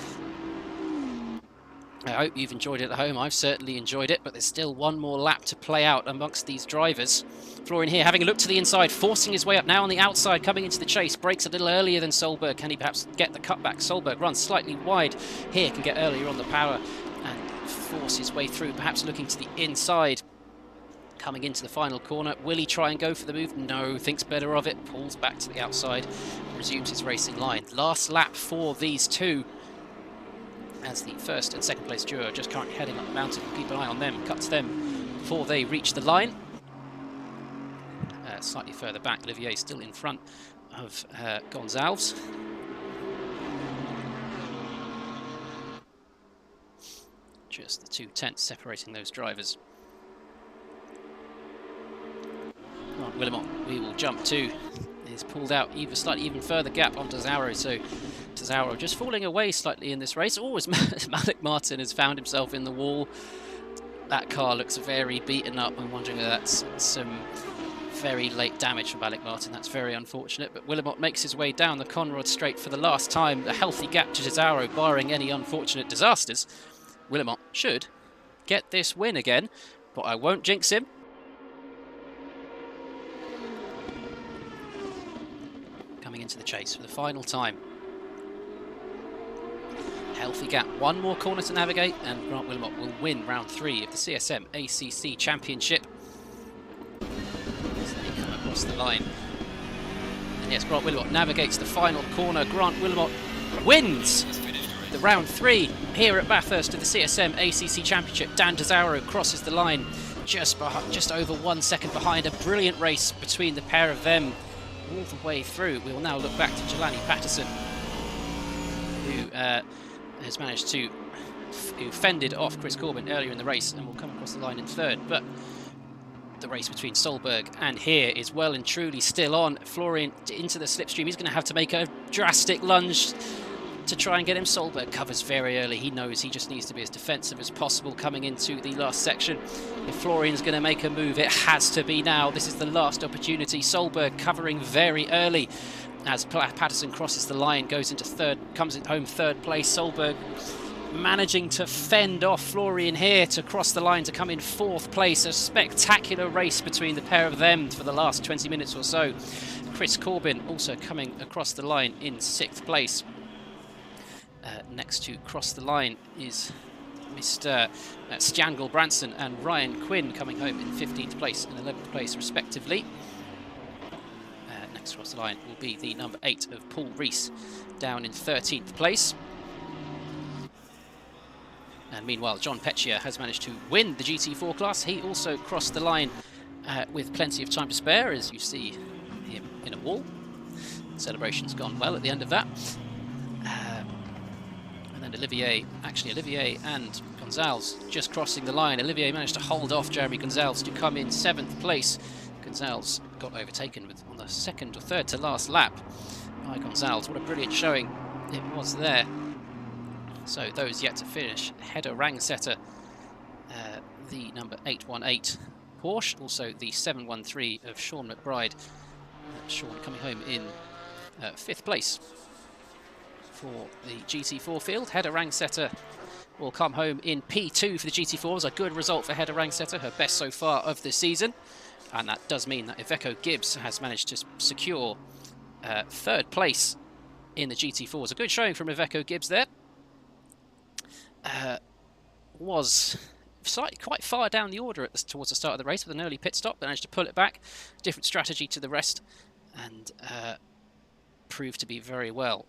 I hope you've enjoyed it at home. I've certainly enjoyed it, but there's still one more lap to play out amongst these drivers. Florian here having a look to the inside, forcing his way up now on the outside, coming into the chase. Breaks a little earlier than Solberg. Can he perhaps get the cutback? Solberg runs slightly wide here, can get earlier on the power and force his way through, perhaps looking to the inside. Coming into the final corner, will he try and go for the move? No, thinks better of it, pulls back to the outside, resumes his racing line. Last lap for these two, as the first and second place duo are just currently heading up the mountain. Keep an eye on them, cut to them before they reach the line. Slightly further back, Olivier still in front of Gonzalez. Just the 2 tenths separating those drivers. Grant Wilmot, we will jump to. He's pulled out slightly even further gap on Desaro, so Desaro just falling away slightly in this race. Oh, as Malik Martin has found himself in the wall. That car looks very beaten up. I'm wondering if that's some very late damage from Malik Martin. That's very unfortunate, but Wilmot makes his way down the Conrod Straight for the last time. A healthy gap to Desaro, barring any unfortunate disasters. Wilmot should get this win again, but I won't jinx him. Coming into the chase for the final time. Healthy gap. One more corner to navigate, and Grant Wilmot will win round 3 of the CSM ACC Championship. As they come across the line. And yes, Grant Wilmot navigates the final corner. Grant Wilmot wins the round 3 here at Bathurst of the CSM ACC Championship. Dan Desauro crosses the line just over 1 second behind. A brilliant race between the pair of them all the way through. We will now look back to Jelani Patterson, who has managed to who fended off Chris Corbin earlier in the race and will come across the line in 3rd. But the race between Solberg and Here is well and truly still on. Florian into the slipstream. He's going to have to make a drastic lunge to try and get him. Solberg covers very early. He knows he just needs to be as defensive as possible coming into the last section. If Florian's going to make a move, it has to be now. This is the last opportunity. Solberg covering very early as Patterson crosses the line, goes into 3rd, comes home 3rd place. Solberg managing to fend off Florian Here to cross the line to come in 4th place. A spectacular race between the pair of them for the last 20 minutes or so. Chris Corbin also coming across the line in 6th place. Next to cross the line is Mr. Stjangel Branson and Ryan Quinn coming home in 15th place and 11th place respectively. Next across the line will be the number 8 of Paul Rees down in 13th place. And meanwhile, John Petchier has managed to win the GT4 class. He also crossed the line with plenty of time to spare, as you see him in a wall. Celebration's gone well at the end of that. And then Olivier and Gonzalez just crossing the line. Olivier managed to hold off Jeremy Gonzalez to come in 7th place. Gonzalez got overtaken on the 2nd or 3rd to last lap by Gonzalez. What a brilliant showing it was there. So those yet to finish: Hedda Rangsetter, the number 818 Porsche, also the 713 of Sean Mcbride. Sean coming home in 5th place for the GT4 field. Hedda Rangsetter will come home in P2 for the GT4s. A good result for Hedda Rangsetter, her best so far of the season. And that does mean that Iveco Gibbs has managed to secure 3rd place in the GT4s. A good showing from Iveco Gibbs there. Was quite far down the order towards the start of the race with an early pit stop, but managed to pull it back. Different strategy to the rest, and proved to be very well.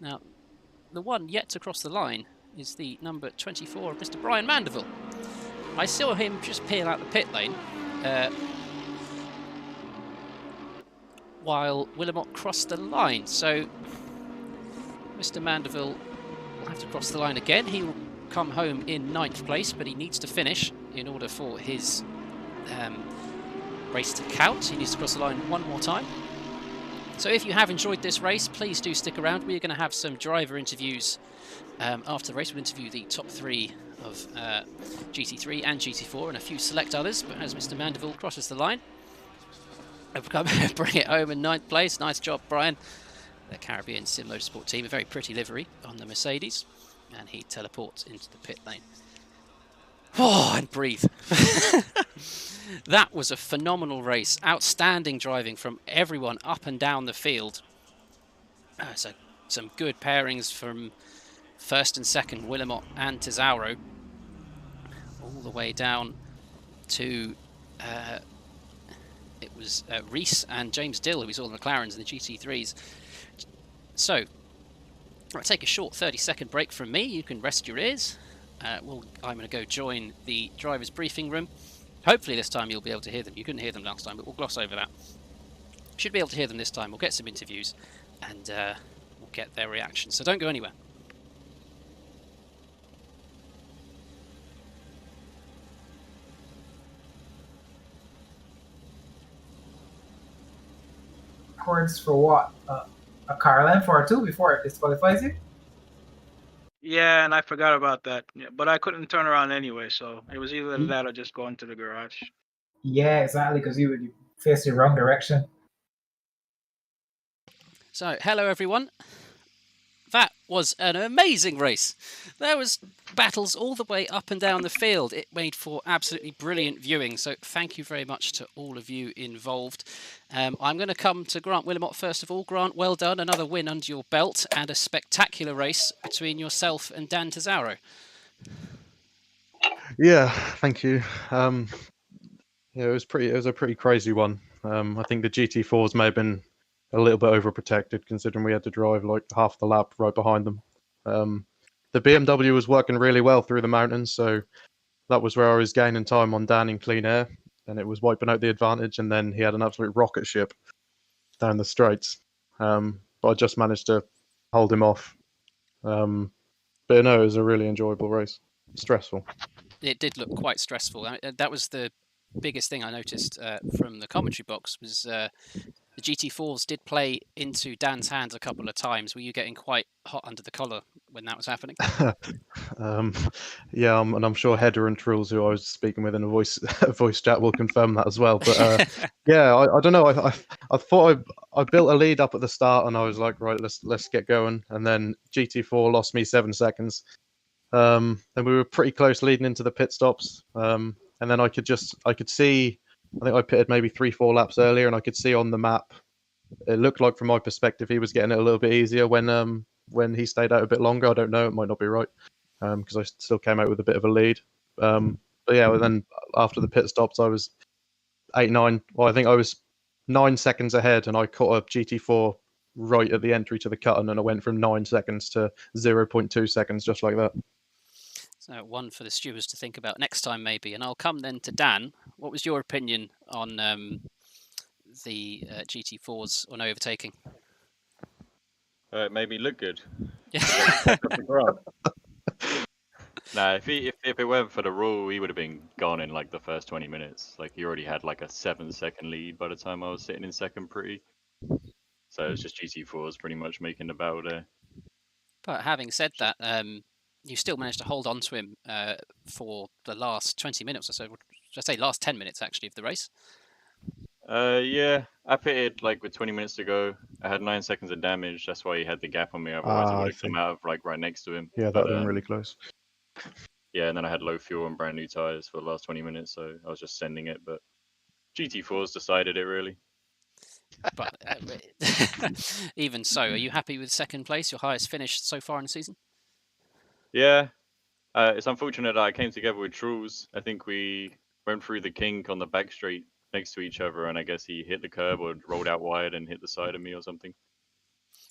Now, the one yet to cross the line is the number 24 of Mr. Brian Mandeville. I saw him just peel out the pit lane while Wilmot crossed the line, so Mr. Mandeville will have to cross the line again. He will come home in 9th place, but he needs to finish in order for his race to count. He needs to cross the line one more time. So if you have enjoyed this race, please do stick around. We're going to have some driver interviews after the race. We'll interview the top 3 of GT3 and GT4 and a few select others. But as Mr. Mandeville crosses the line, bring it home in 9th place. Nice job, Brian. The Caribbean Sim Motorsport team, a very pretty livery on the Mercedes, and he teleports into the pit lane. Oh, and breathe. That was a phenomenal race. Outstanding driving from everyone up and down the field. So some good pairings from 1st and 2nd, Wilmot and Tesauro, all the way down to it was Rees and James Dill, who was all the McLarens and the GT3s. So, I'll take a short 30-second break from me. You can rest your ears. I'm going to go join the driver's briefing room. Hopefully this time you'll be able to hear them. You couldn't hear them last time, but we'll gloss over that. Should be able to hear them this time. We'll get some interviews and we'll get their reactions. So don't go anywhere. Records for what? A car length or 2 before it disqualifies you? Yeah, and I forgot about that. Yeah, but I couldn't turn around anyway, so it was either that or just go into the garage. Yeah, exactly, because you face the wrong direction. So, hello everyone. That was an amazing race. There was battles all the way up and down the field. It made for absolutely brilliant viewing. So thank you very much to all of you involved. I'm going to come to Grant Willimott first of all. Grant, well done. Another win under your belt and a spectacular race between yourself and Dan Tesaro. Yeah, thank you. Yeah, it was a pretty crazy one. I think the GT4s may have been a little bit overprotected, considering we had to drive like half the lap right behind them. The BMW was working really well through the mountains, so that was where I was gaining time on Dan in clean air, and it was wiping out the advantage. And then he had an absolute rocket ship down the straights, but I just managed to hold him off. But no, it was a really enjoyable race. Stressful. It did look quite stressful. That was the biggest thing I noticed from the commentary box was the GT4s did play into Dan's hands a couple of times. Were you getting quite hot under the collar when that was happening? Yeah, and I'm sure Heather and Truls, who I was speaking with in a voice chat, will confirm that as well. But yeah, I don't know. I thought I built a lead up at the start, and I was like, right, let's get going. And then GT4 lost me 7 seconds. And we were pretty close leading into the pit stops. And then I could see, I think I pitted maybe 3-4 laps earlier, and I could see on the map, it looked like from my perspective, he was getting it a little bit easier when he stayed out a bit longer. I don't know, it might not be right, because I still came out with a bit of a lead. But yeah, and then after the pit stops, I was 8-9. Well, I think I was 9 seconds ahead, and I caught a GT4 right at the entry to the cut-in, and I went from 9 seconds to 0.2 seconds, just like that. So one for the stewards to think about next time, maybe. And I'll come then to Dan. What was your opinion on the GT4s on overtaking? It made me look good. Yeah. Nah, if it weren't for the rule, he would have been gone in like the first 20 minutes. Like he already had like a 7-second lead by the time I was sitting in second pretty. So it's just GT4s pretty much making the battle there. But having said that, you still managed to hold on to him for the last 20 minutes or so. Should I say last 10 minutes actually of the race? Yeah, I pitted like with 20 minutes to go. I had 9 seconds of damage. That's why he had the gap on me. Otherwise, I would have come out of like right next to him. Yeah, that would have been really close. Yeah, and then I had low fuel and brand new tires for the last 20 minutes, so I was just sending it. But GT4s decided it really. But even so, are you happy with second place, your highest finish so far in the season? Yeah, it's unfortunate that I came together with Truls. I think we went through the kink on the back straight next to each other, and I guess he hit the curb or rolled out wide and hit the side of me or something.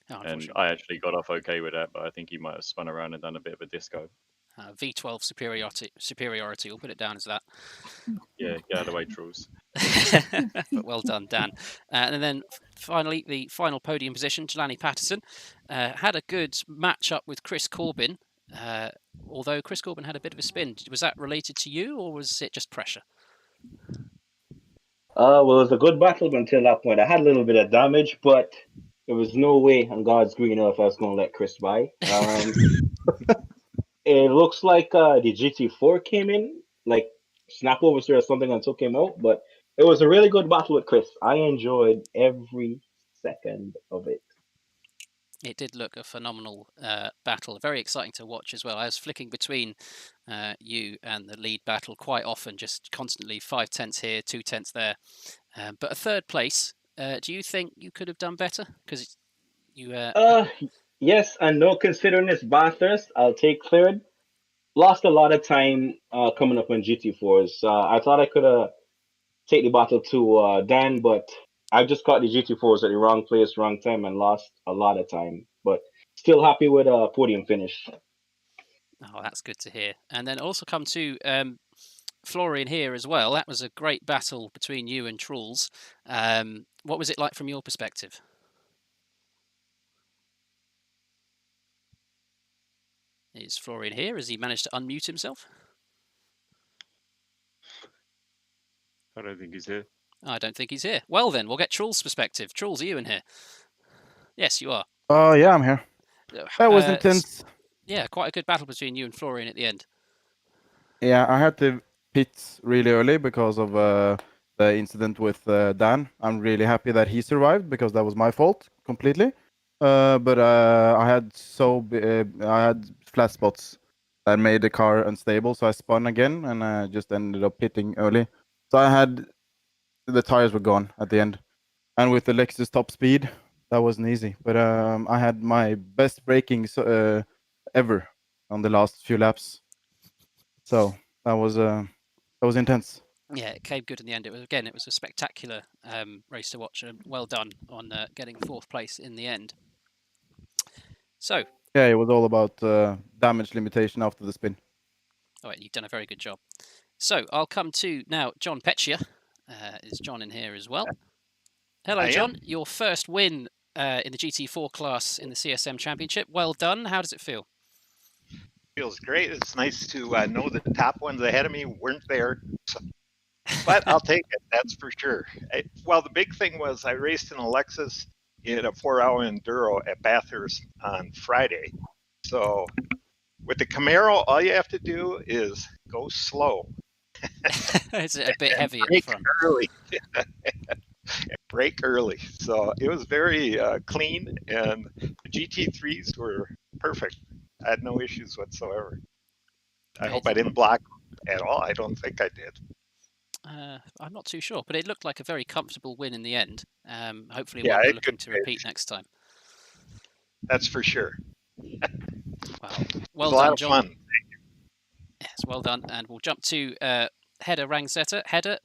Oh, and I actually got off okay with that, but I think he might have spun around and done a bit of a disco. V12 superiority, we'll put it down as that. Yeah, get out of the way, Truls. But well done, Dan. And then finally, the final podium position, Jelani Patterson, had a good match up with Chris Corbin, although Chris Corbin had a bit of a spin. Was that related to you, or was it just pressure? Well, it was a good battle until that point. I had a little bit of damage, but there was no way on God's green earth I was going to let Chris by. It looks like the GT4 came in, like snap oversteer or something, and took him out. But it was a really good battle with Chris. I enjoyed every second of it. It did look a phenomenal battle, very exciting to watch as well. I was flicking between you and the lead battle quite often, just constantly 5 tenths here, 2 tenths there. But a third place, do you think you could have done better? Because you... Yes and no, considering it's Bathurst, I'll take third. Lost a lot of time coming up on GT4s. I thought I could have take the battle to Dan, but I just caught the GT4s at the wrong place, wrong time, and lost a lot of time. But still happy with a podium finish. Oh, that's good to hear. And then also come to Florian here as well. That was a great battle between you and Truls. What was it like from your perspective? Is Florian here? Has he managed to unmute himself? I don't think he's here. I don't think he's here. Well then, we'll get Truls' perspective. Truls, are you in here? Yes, you are. Yeah, I'm here. That was intense. Yeah, quite a good battle between you and Florian at the end. Yeah, I had to pit really early because of the incident with Dan. I'm really happy that he survived because that was my fault completely. But I had I had flat spots that made the car unstable, so I spun again and I just ended up hitting early. So the tires were gone at the end, and with the Lexus top speed, that wasn't easy. But I had my best braking ever on the last few laps, so that was intense. Yeah, it came good in the end. It was a spectacular race to watch, and well done on getting 4th place in the end. So, yeah, it was all about damage limitation after the spin. all right, you've done a very good job. So I'll come to now John Petchia. Is John in here as well? Hello, John. Your first win in the GT4 class in the CSM Championship. Well done. How does it feel? Feels great. It's nice to know that the top ones ahead of me weren't there. So, but I'll take it, that's for sure. Well, the big thing was I raced in a Lexus in a 4-hour enduro at Bathurst on Friday. So with the Camaro, all you have to do is go slow. It's a bit heavy at the front. Early. Brake early. So it was very clean, and the GT3s were perfect. I had no issues whatsoever. I hope I didn't block at all. I don't think I did. I'm not too sure, but it looked like a very comfortable win in the end. Hopefully, Yeah, one we're looking to repeat next time. That's for sure. Well done, John. Fun. Yes, well done. And we'll jump to Hedda Rangsetter. Hedda,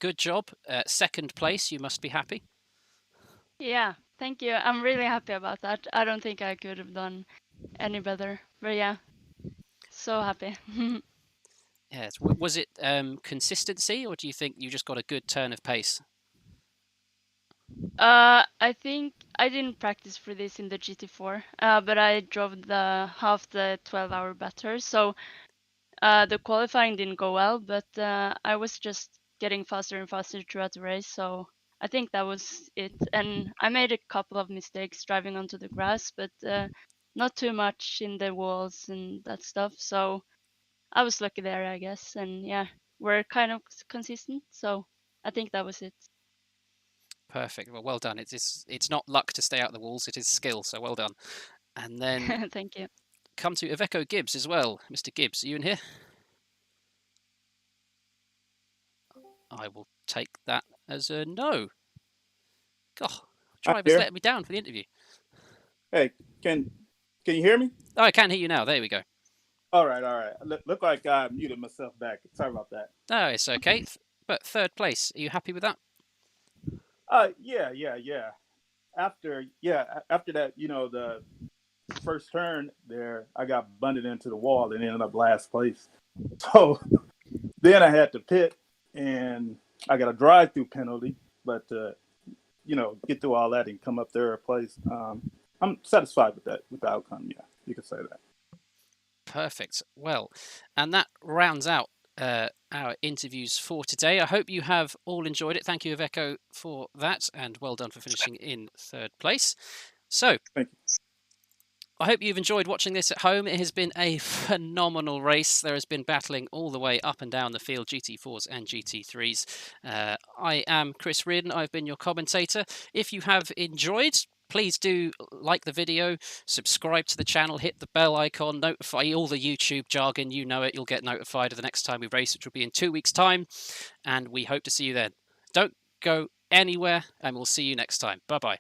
good job. 2nd place. You must be happy. Yeah, thank you. I'm really happy about that. I don't think I could have done any better. But yeah, so happy. Yes. Was it consistency, or do you think you just got a good turn of pace? I think I didn't practice for this in the GT4, but I drove half the 12-hour Bathurst, so the qualifying didn't go well, but I was just getting faster and faster throughout the race, so I think that was it. And I made a couple of mistakes driving onto the grass, but not too much in the walls and that stuff, so I was lucky there, I guess. And yeah, we're kind of consistent, so I think that was it. Perfect. Well done. It's not luck to stay out the walls, it is skill, so well done. And then thank you. Come to Iveco Gibbs as well. Mr. Gibbs, are you in here? I will take that as a no. God, driver's letting me down for the interview. Hey, can you hear me? Oh, I can hear you now. There we go. All right. Look like I muted myself back. Sorry about that. No, it's okay. But 3rd place, are you happy with that? Yeah. After that, the first turn there, I got bunded into the wall and ended up last place. So then I had to pit, and I got a drive-through penalty. But get through all that and come up 3rd place. I'm satisfied with the outcome. Yeah, you could say that. Perfect. Well, and that rounds out our interviews for today. I hope you have all enjoyed it. Thank you, Iveco, for that, and well done for finishing in 3rd place. So, thank you. I hope you've enjoyed watching this at home. It has been a phenomenal race. There has been battling all the way up and down the field, GT4s and GT3s. I am Chris Reardon. I've been your commentator. If you have enjoyed, please do like the video, subscribe to the channel, hit the bell icon, notify all the YouTube jargon. You know it. You'll get notified of the next time we race, which will be in 2 weeks' time. And we hope to see you then. Don't go anywhere, and we'll see you next time. Bye-bye.